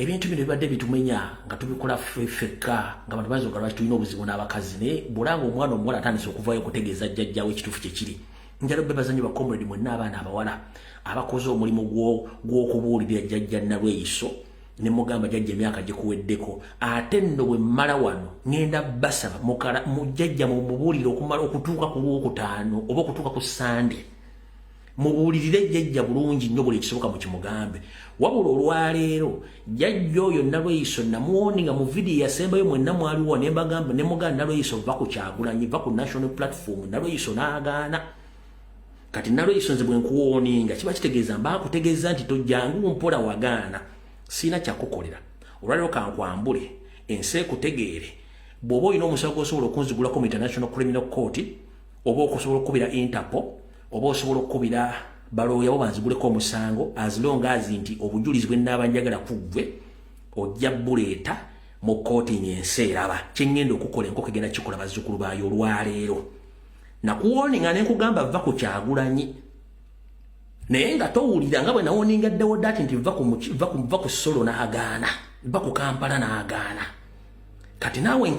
ebintu bino bibadde bitumenya nga tubikola feka nga abantu bazoga lwaki tulina obuzibu n'abakazi naye bulanga omwana omuwala atandise okuvayo okutegeeza jjajjawe ekituufu kye kiri. Njala bebazanyi ba comrade mwenna abaana abawala abakoze omulimu gw'okubuulirira jjajja Nalweyiso ne mugamba jjajja emyaka gikuweddeko ate nno bwe mmala wano ngenda basaba mujjajja mumubuulire okumala okutuuka ku Lwokutaano oba okutuuka ku Sande mubuulirire jjajja bulungi nnyo buli ekisoboka mu kimugambe. Wabula olwaleero jjajja oyo Nalweyiso namuwoninga mu vidiyo yasembayo mwenna mwaliwo ne mbagamba ne mugamba Nalweyiso va ku Kyagulanyi va ku national platform Nalweyiso n'agaana. Kati Nalweyiso nze bwe nkuwoninga kiba kitegeeza mbakutegeeza nti tojjangu mpola wagaana sina kyakukolera olwaleero kankwambule ensi ekutegeere bw'oba olina omusango gw'osobola okunzigulako mu International Criminal Court oba okusobola okukubira Interpol oba osobola okukubira balooya bo banziguleko omusango as long as nti obujulizi bwe nnaaba njagala kuggwe ojja buleeta mu kkooti ensi eraba kye ngenda okukola enkoko egenda kikola bazzukulu baayo olwaleero. Nakuwoninga ne nkugamba va ku Kyagulanyi naye nga towulira nga bwe nawoninga ddewo dati nti va ku Solo n'agaana va ku Kampala n'agaana. Kati naawe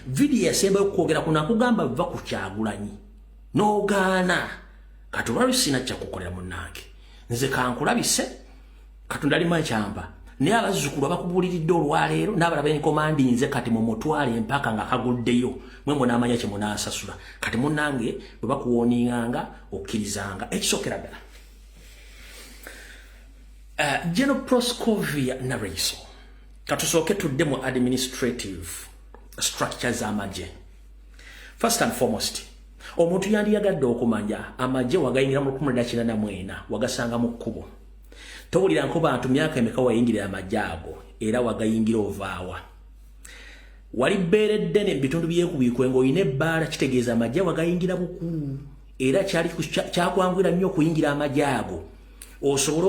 vidiyo yasembayo okwogera ku nakugamba va ku Kyagulanyi n'ogaana. Kati olwaliro sina kyakukolera munnange nze kankulabise Katonda ali makyamba naye abazzukulu abakubuuliridde olwaleero n'abalaba enkomandi nze kati mumutwale empaka nga kaguddeyo mwe munaamanya kye munaasasula. Kati munnange bwe bakuwooninganga okkirizanga. Ekisookera ddala General Proscovia Nalweyiso katusooke tudde mu administrative structures z'amagye. First and foremost omuntu yandiyagadde okumanya amagye wagayingira mu 1994 wagasanga mu kkubo. Towulira nko bantu myaka emeka wayingirira amagye ago era wagayingira ovaawa. Wali bbeeredde ne bitundu byekubikwe ng'olina ebbaala kitegeeza amagye wagayingira bukulu era kyakwangwira nnyo okuyingira amagye ago osobola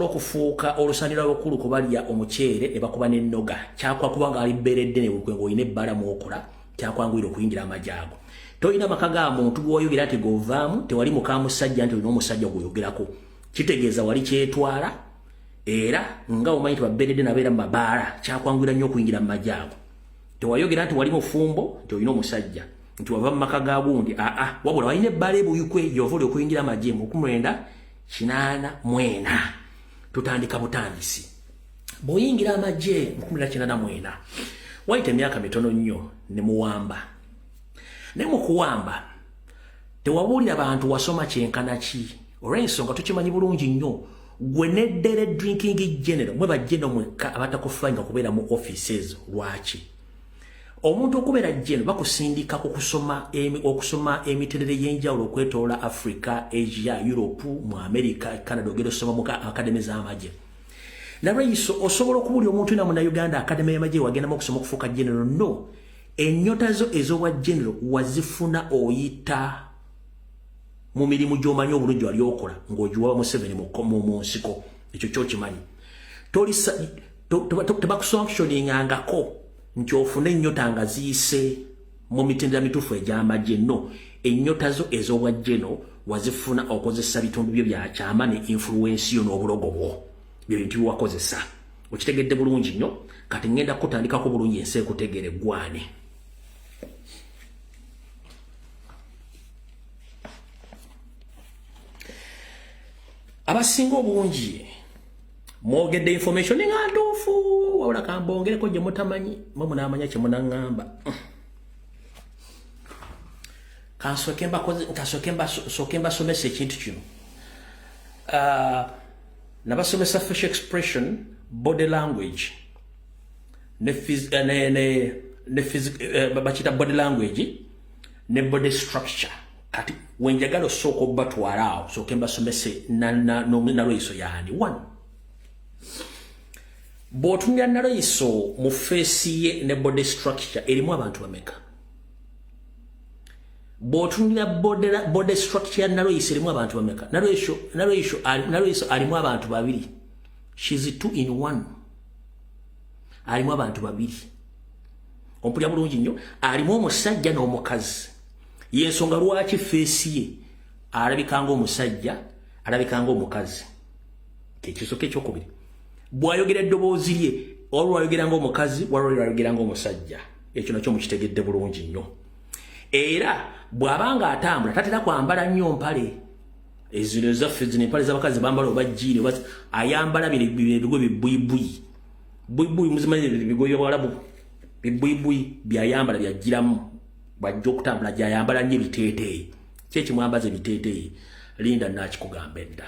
okufuuka olusanira lw'okulu kubalya omuceere ne bakuba n'ennoga kyakwakuba nga ali bbeeredde ne bukwe ng'olina ebbaala mw'okola kyakwangwira okuyingira amagye ago. Tolina maka ga muntu gw'oyogera ati govaamu tewali muka musajja nti olina omusajja gw'oyogerako kitegeeza wali kyetwala era nga omanyi nti babbeeredde nabeera mu mabaala kyakwangwira nnyo okuyingira mu magye ago. Tewayogera nti wali mufumbo nti olina omusajja nti wava mu maka ga gundi wabula walina ebbaala ebuyikwe gy'ova oli okuyingira amagye mu 1984 tutandika butandisi. Bw'oyingira amagye mu 1984 wayita emyaka mitono nnyo ne muwamba. Ne mu kuwamba tewabuulira bantu wasoma kyenkana ki olw'ensonga tukimanyi bulungi nnyo gwe neddere drinking general mwe bajjeno mwekka abatakufainga kubeera mu offices. Lwaki omuntu okubeera jjeno bakusindika okusoma emiterere y'enjawulo okwetoola Africa, Asia, Europe, mu America, Canada ogenda osoma mu akademi z'amagye. Nalweyiso osobola okubuulira omuntu ina Munnayuganda akademi y'amagye wagendamu okusoma okufuuka general no ennyota zo ez'obwa general wazifuna oyita mu mirimu gy'omanyi obulungi wali okola ng'ogiwa Museveni mu nsiko. Ekyo kyokimanyi tebakusanctioningangako nti ofune ennyota nga ziyise mu mitendera mituufu egy'amagye. No, ennyota zo ez'obwa general wazifuna okozesa bitundu byo bya kyama ne influence yo n'obulogo bwo byo bintu byewakozesa. Okitegedde bulungi nnyo. Kati ngenda kutandikako bulungi ensi ekutegere gwane. Abasinga obungi mwogedde information nga ntuufu wabula kambongereko gye mutamanyi mwe munaamanya kye munaŋŋamba. Kansooke mbasomesa ekintu kino. Nabasomesa facial expression, body language bakita body language ne body structure. Kati wenjagala osooka obatwala awo sooke mbasomese Nalweyiso yaani. 1 bw'otunira Nalweyiso mu feesi ye ne body structure erimu abantu bameka? Bw'otunira body structure ya Nalweyiso erimu abantu bameka? Nalweyiso alimu abantu babiri. She's 2 in 1. Alimu abantu babiri. Ompulira bulungi nnyo. Alimu omusajja n'omukazi. Yensonga lwaki feesi ye alabikanga omusajja alabikanga omukazi. Kekisoke kyokubiri. Bwayogera eddoboozi lye olwo ayogera ng'omukazi walwo ayogera ng'omusajja. Ekyo nakyo mukitegedde bulungi nnyo. Era bw'abanga atambula tatera kwambala nnyo mpale. Ezino zaffe zino empale z'abakazi bambala obajjiire ayambala bigo bibbuibui. Buibui muzimanyi bigoye Abarabu. Bibbuibui byayambala byajjiramu. Bw'ajja okutambula gyayambala nnyo ebiteeteeyi. Kyeki mwambaza ebiteeteeyi. Linda nakikugamba edda.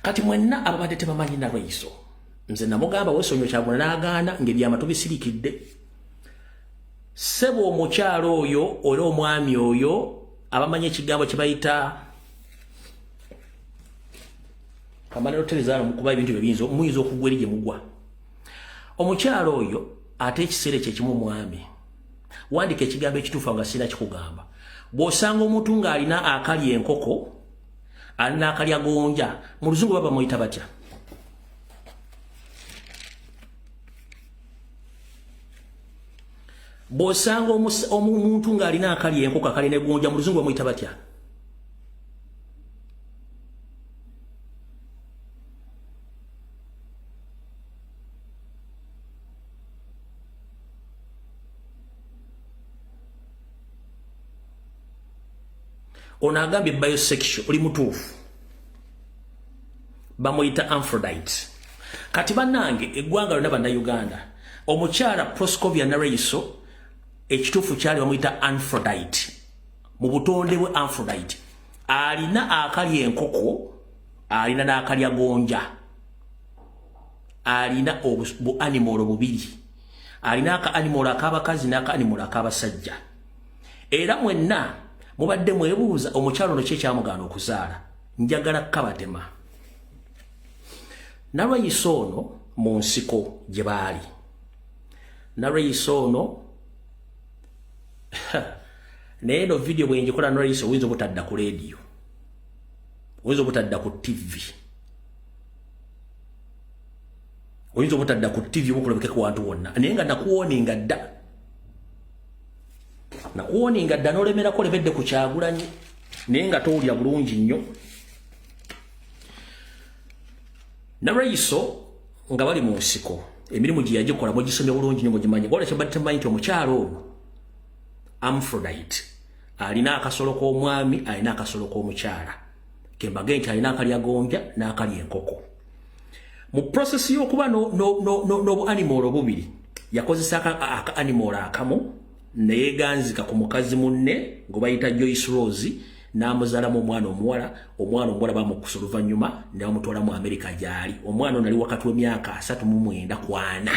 Kati mwenna ababadde tebamanyi Nalweyiso. Nze namugamba Wesonyo Kyagulanyi n'agaana ng'ebyama tubisirikidde. Sebo omukyalo oyo oli omwami oyo abamanyi ekigambo kye bayita kamanero telezaano mukuba ebintu ebinzo muyinza okugwa eri gye mugwa. Omukyalo oyo ate ekiseera kye kimu mwami. Wandika ekigambo ekituufu nga sina kikugamba. Bw'osanga omuntu ng'alina akalya enkoko alina akalya gonja mu Luzungu baba muyita batya? Bw'osanga omuntu ng'alina akalya enkoko akalina gonja mu Luzungu bamuyita batya? Ono agambye bisexual oli mutuufu. Bamuyita Aphrodite. Kati bannange eggwanga lyonna bannayuganda omukyala Proscovia Nalweyiso ekituufu kyali bamuyita Aphrodite. Mu butonde bwe Aphrodite alina akalya enkoko alina n'akalya gonja. Alina bu animal bubiri. Alina aka animal ak'abakazi n'aka animal ak'abasajja. Era mwenna mubadde mwebuuza omukyalo ono kyekyamugana okuzaala. Njagala kabatema. Nalweyiso ono mu nsiko gye baali. Nalweyiso ono naye no video bwe njikola Nalweyiso oyinza obutadda ku radio. Oyinza obutadda ku TV. Oyinza obutadda ku TV obukulabike ku wantu wonna. Naye nga nakuwoninga dda. Nakuwoninga dda n'olemerako lebedde ku Kyagulanyi. Naye nga towulira bulungi nnyo. Nalweyiso nga bali mu nsiko. Emirimu gye yagikola mugisomye bulungi nnyo mugimanyi. Gwala kyabadde temanyi nti omukyalo ono Aphrodite alina akasolo k'omwami alina akasolo k'omukyala. Kembage nti alina akalya gonja n'akalya enkoko. Mu process y'okuba n'obu animal obubiri yakozesa aka animal akamu neyeganzika ku mukazi munne gwe bayita Joyce Rose n'amuzaalamu omwana omuwala bamukusa oluvannyuma ne bamutwala mu America gyali. Omwana ono ali wakati w'emyaka 39 kwana.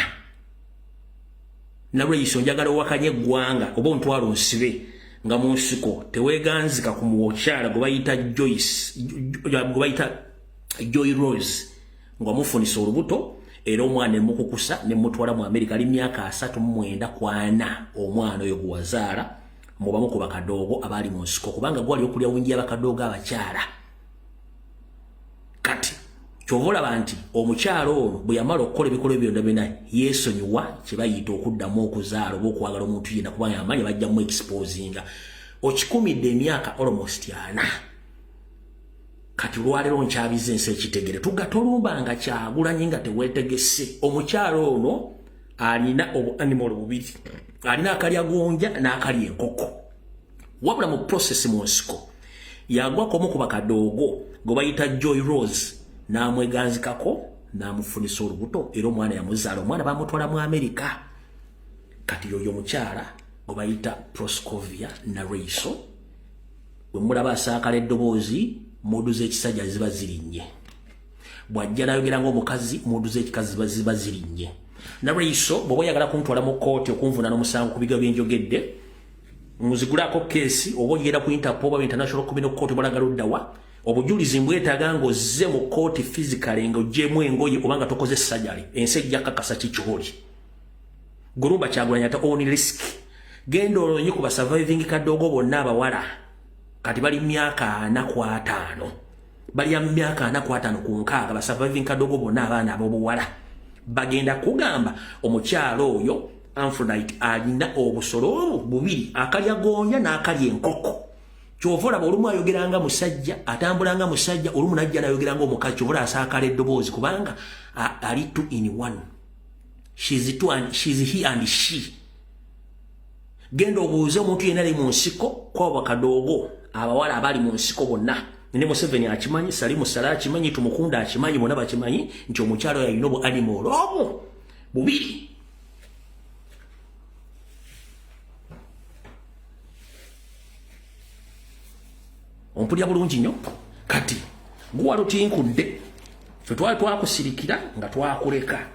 Nalweyiso njagala owakanye eggwanga oba ontwalo nsibe nga mu nsiko teweeganzika ku mukyala gwe bayita Joy Rose ng'omufunisa olubuto era omwana emukukusa ne mutwala mu America ali myaka 39 kwana. Omwana oyo gwe wazaala mubamu ku bakadoogo abali mu nsiko kubanga gwali okulya wingi y'abakadoogo abakyala. Kati kyovolaba nti omukyalo ono bwe yamala okukola ebikolwa byonna byonna yeesonyiwa kye bayita okuddamu okuzaala oba okwagala omuntu yenna kubanga amanyi bajja mu exposinga. Okikumidde emyaka almost 40. Kati lwalero nkyabiza ensi ekitegere tugatolumbanga Kyagulanyi nga teweetegese. Omukyalo ono alina obu animal bubiri. Alina akalya gonja n'akalya enkoko. Wabula mu process mu nsiko yagwako omu ku bakadoogo gwe bayita Joy Rose n'amweganzikako n'amufunisa olubuto era omwana yamuzaala. Omwana bamutwala mu America. Kati yoyo omukyala gwe bayita Proscovia Nalweyiso bwe mulaba asaakala eddoboozi muudu z'ekisajja ziba zirinnye. Bw'ajja n'ayogera ng'omukazi muudu z'ekikazi ziba zirinnye. Nalweyiso bw'oba oyagala kuntwala mu kkooti okunvuna n'omusango ku biga bye njogedde muzigulaako keesi oba ogenda ku Interpol oba International Criminal Court balaga luddawa obujulizi mbwetaaga ng'ozze mu kkooti physically ng'oggyemu engoye oba nga tokoze sajali ensi ejja kakasa kikyoli. Gulumba Kyagulanyi ate own risk. Genda olonye ku basurviving kadoogo bonna abawala kati bali myaka 45. Bali ya myaka 45 ku nkaaga basurviving kadoogo bonna abaana ab'obuwala. Bagenda kugamba omukyalo oyo Aphrodite alina obusolo bubiri akalya gonja n'akalya enkoko. Kyovola olumu ayogeranga musajja atambulanga musajja olumu najja nayogeranga omukazi kyovola asaakala eddoboozi kubanga ali 2 in 1. She's he and she. Genda obuuze omuntu yenna ali mu nsiko kwa bakadoogo abawala abali mu nsiko bonna ne Museveni akimanyi Salimu Sala akimanyi Tumukunda akimanyi bonna bakimanyi nti omukyalo yalina obu animal obu bubiri. Ompulya bulungi nnyo kati guwa lutinkudde ffe twali twakusirikira nga twakuleka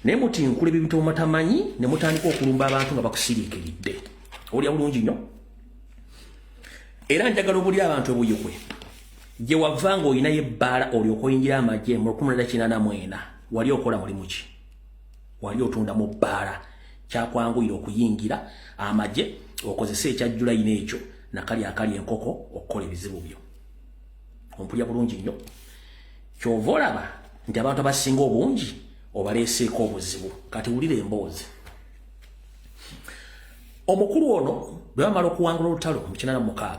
naye mutinkula ebintu mutamanyi ne mutandika okulumba abantu nga bakusiriikiridde. Olya bulungi nnyo era njagala obuli abantu ebuyikwe gye wavanga olinayo ebbaala olyoka oyingira amagye mu 1984 wali okola mulimu ki? Wali otundamu bbaala kyakwanguyira okuyingira amagye okozesa ekyajjula ino ekyo nakali akali enkoko okukola ebizibu byo. Ompulya bulungi nnyo kyova olaba nti abantu abasinga obungi obaleeseeko obuzibu. Kati wulira emboozi. Omukulu ono bwe bamala okuwangula olutalo mu 86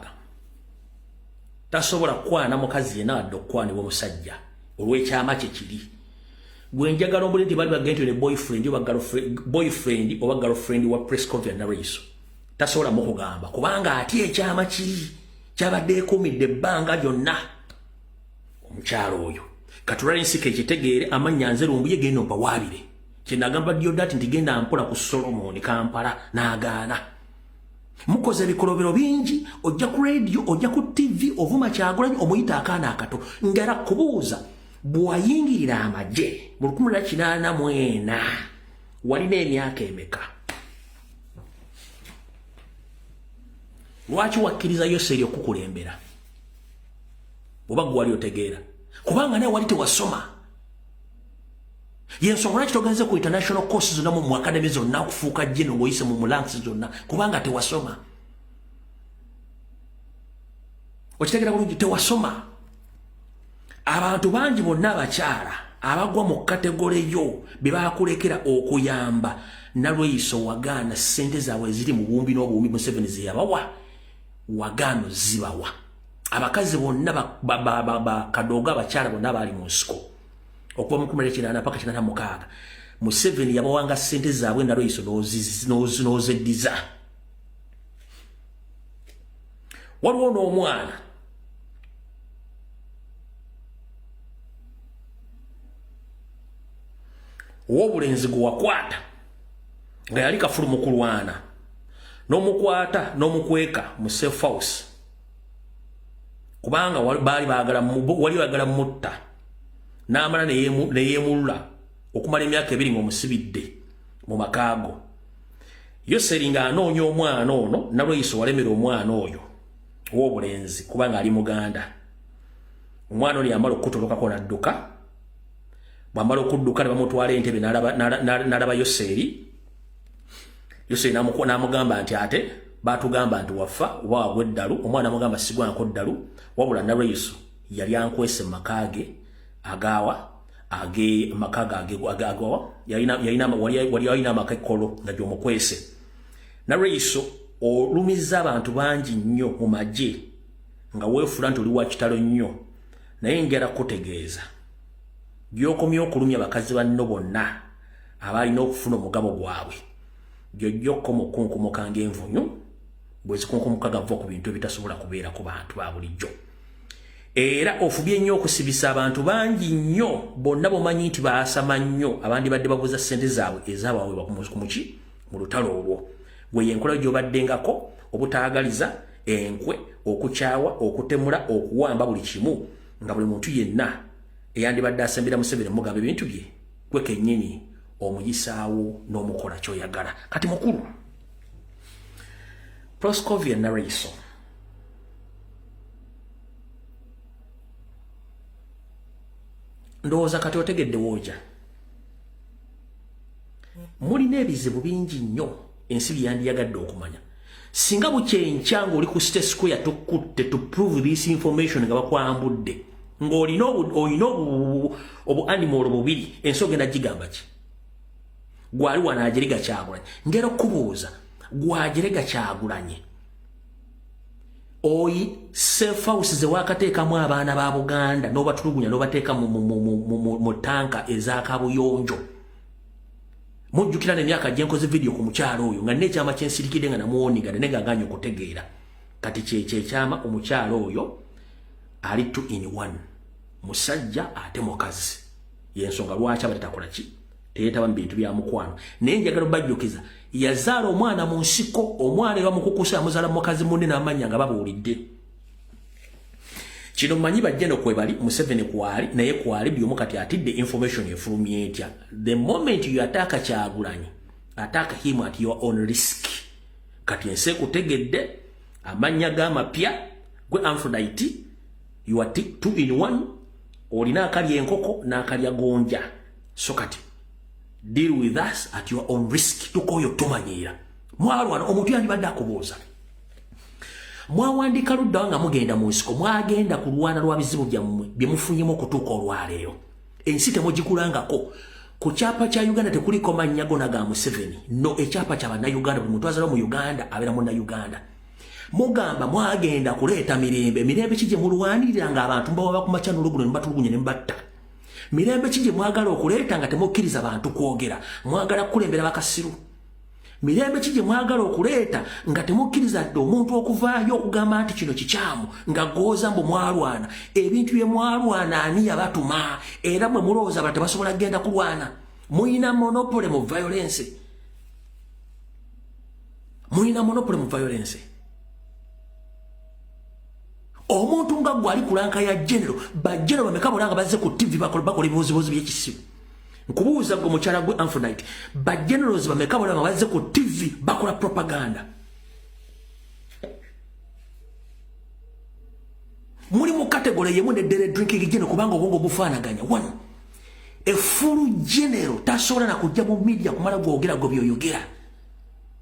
tasobola kukwana mukazi yenna wadde okukwanibwa omusajja olw'ekyama kye kiri. Gwe njagala ombuli nti bali bagenda ne boyfriend oba girlfriend wa Prescovia Naraiso tasobola mukugamba kubanga ati ekyama kiri kyabadde ekumidde ebbanga lyonna omukyalo oyo. Katulale nsika ekitegeere amanya nze lumbu ye genda mpawaabire kyenagamba Diodati nti genda mpola ku Solomon Kampala n'agaana. Mukoze ebikolobero bingi ojja ku radio ojja ku TV ovuma Kyagulanyi omuyita akaana akato ngera kubuuza bwayingirira amagye mu 1984 walina emyaka emeka? Lwaki wakkiriza Yoseri okukulembera oba gwe wali otegeera? Kubanga naye wali tewasoma. Yensonga lwaki togenze ku international courses zonna mu academy zonna okufuuka jjeno ng'oyise mu mulansi zonna kubanga tewasoma. Okitegeera bulungi tewasoma. Abantu bangi bonna abakyala abagwa mu kategole yo bye baakulekera okuyamba Naraiso wagaana ssente zaabwe ziri mu buwumbi n'obuwumbi Museveni ze yabawa wagaano zibawa. Abakazi bonna bakadooga abakyala bonna baali mu nsiko okuva mu 1980 paka 1986 Museveni yabawanga ssente zaabwe Naraiso n'ozeddiza. Waliwo n'omwana ow'obulenzi gwe wakwata nga yali kafulu mu kulwana n'omukwata n'omukweka mu safe house kubanga wali baagala mutta n'amala ne yeemulula okumala emyaka 2 ng'omusibidde mu makaago. Yoseri ng'anoonya omwana ono Naraiso walemera omwana oyo ow'obulenzi kubanga ali muganda. Omwana ono yamala okutolokako n'adduka. Bwamala okudduka ne bamutwala entebe n'alaba Yoseri. Yoseri n'amugamba nti ate baatugamba nti waffa oba wagwa eddalu. Omwana amugamba sigwanko ddalu wabula Naraiso yali ankwese mu makaage agawa wali alina amakekolo nga gy'omukwese. Naraiso olumiza abantu bangi nnyo mu magye nga weefula nti oli wa kitalo nnyo naye njala kutegeeza gy'okomya okulumya bakazi banno bonna abalina okufuna omugabo gwabwe gy'ojjokko mu kkunkumuka ng'envunyu bwe zikunkumuka gava ku bintu ebitasobola kubeera ku bantu ba bulijjo. Era ofubye nnyo okusibisa abantu bangi nnyo bonna bomanyi nti baasama nnyo abandi badde babuuza ssente zaabwe ezaabaweebwa kumuki mu lutalo olwo. Gwe yenkola gy'obaddengako obutaagaliza enkwe okukyawa okutemula okuwamba buli kimu nga buli muntu yenna eyandibadde asembera Museveni mugamba ebintu bye gwe kennyini omuyisaawo n'omukola ky'oyagala. Kati mukulu Prescovia Naraiso ndowooza kati otegedde wooja mulina ebizibu bingi nnyo ensi byandiyagadde okumanya. Singa bukyenkya ng'oli ku State Square tukutte to prove this information nga bakwambudde ng'olina obu animal bubiri ensi ogenda gigamba ki? Gwali wana ajerega Kyagulanyi ngero kubuuza gwajerega Kyagulanyi oyi safe house ze wakateekamu abaana ba Buganda n'obatulugunya n'obateeka mu tanka ez'akabuyonjo. Mujjukira n'emyaka gye nkoze video ku mukyalo oyo nga n'ekyama kyensirikidde nga namuwoniga ne ngaganya okutegeera. Kati kyama omukyalo oyo ali 2 in 1. Musajja ate mukazi. Yensonga lwaki abatakola ki? Teetaba mu bintu bya mukwano. Naye njagala bajjukiza yazaala omwana mu nsiko, omwana bamukukusa amuzaala mukazi munne n'amanya nga babuulidde. Kino manyi bajja n'okwebali Museveni kwali naye kwali byomu kati atidde information efulumye etya. The moment you attack Kyagulanyi, attack him at your own risk. Kati ense kutegedde amanya gamapya gwe Aphrodite you are 2 in 1 olina akali enkoko n'akalya gonja. So kati deal with us at your own risk. Tukoyo tumanyira mwalwana omuntu yandibadde akubuuza mwawandika ludda nga mugenda mu nsiko mwagenda kulwana lwa bizibu byammwe bye mufunyemu okutuuka olwaleero. Ensi temugikulangako. Ku kyapa kya Uganda tekuliko mannya gona ga Museveni. No, ekyapa kya bannayuganda buli muntu azalwa mu Uganda abeera munnayuganda. Mugamba mwagenda kuleeta mirembe. Mirembe ki gye mulwanirira nga abantu mbawaba ku makya n'oluguno ne batulugunya ne mbatta? Mirembe ki gye mwagala okuleeta nga temukkiriza bantu kwogera? Mwagala kulembera bakasiru. Mirembe ki gye mwagala okuleeta nga temukkiriza dde omuntu okuvaayo okugamba nti kino kikyamu nga gooza mbu mwalwana? Ebintu bye mwalwana ani yabatuma? Era mwe mulowooza abantu tebasobola kugenda kulwana? Muyina monopole mu violence. Muyina monopole mu violence. Omuntu nga gwali kulanka ya general, ba general bameka bolanga bazze ku TV bakola ebibuzibuzi by'ekisibu. Nkubuuza gwe mukyala gwe Aphrodite, ba generals bameka bolanga bazze ku TV bakola propaganda. Muri mu category yemu ne dere drinking general kubanga obwongo bufaanaganya. One, a full general tasobola na kujja mu media kumala gwogera go byoyogera.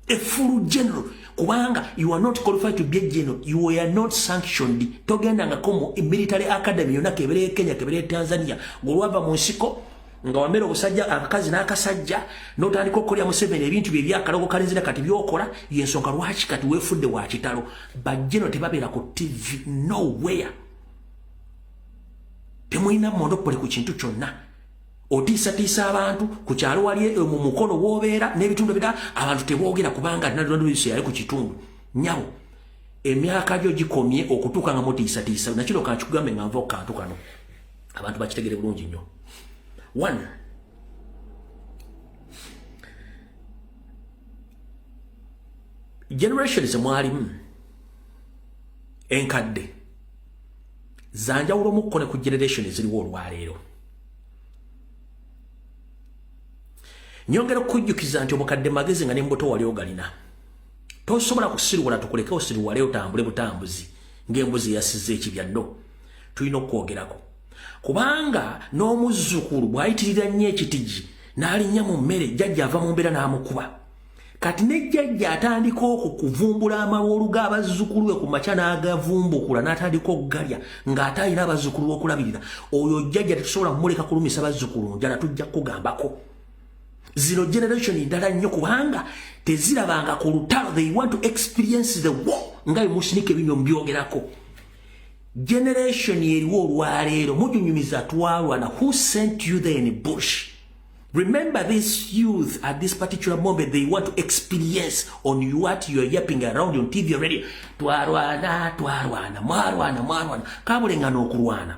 A full general kubanga you are not qualified to be a general, you are not sanctioned. Togenda nga komo military academy yona kebere Kenya kebere Tanzania golwava mu nsiko nga wamera obusajja akazi n'akasajja n'otandika okukolya Museveni ebintu bye byakalogo kalinzira kati byokola yensonga lwaki kati weefudde wa kitalo. Bajjeno tebabeera ku TV nowhere. Temulina monopole ku kintu kyonna. Otiisa abantu ku kyalo wali mu mukono w'obeera n'ebitundu ebirala abantu teboogera kubanga nalwanduyise yali ku kitundu. Nyabo emyaka gyo gikomye okutuuka nga mutiisatiisa. Nakino kankikugambe nga nva okantu kano abantu bakitegere bulungi nnyo. One, generations mwalimu enkadde zanjawulo mukko ne ku generation eziriwo olwaleero. Nyongera okujjukiza nti omukadde magezi nga n'embuto wali ogalina. Tosobola kusirwala tukuleke osirwale otambule butambuzi ng'embuzi yasizza ekibya. No, tulina okwogerako kubanga n'omuzzukulu bw'ayitirira nnyo ekitigi n'alinnya mu mmere jjajja ava mu mbeera n'amukuba. Kati ne jjajja atandika okuvumbula amawoolu g'abazzukulu we ku makya n'agavumbukula n'atandika okugalya ng'ate alina abazzukulu b'okulabirira. Oyo jjajja tetusobola kumuleka kulumisa bazzukulu njala tujja kugambako. Zero generation ndala nnyo kubanga tezirabanga ku lutalo. They want to experience the war nga emushinike binyo mbyogerako. Generation yeriwo olwaleero mujunyumiza twalwana. Who sent you there in the bush? Remember this youth at this particular moment they want to experience on what you are yapping around on TV already. Twarwana mwarwana kabulenga n'okulwana.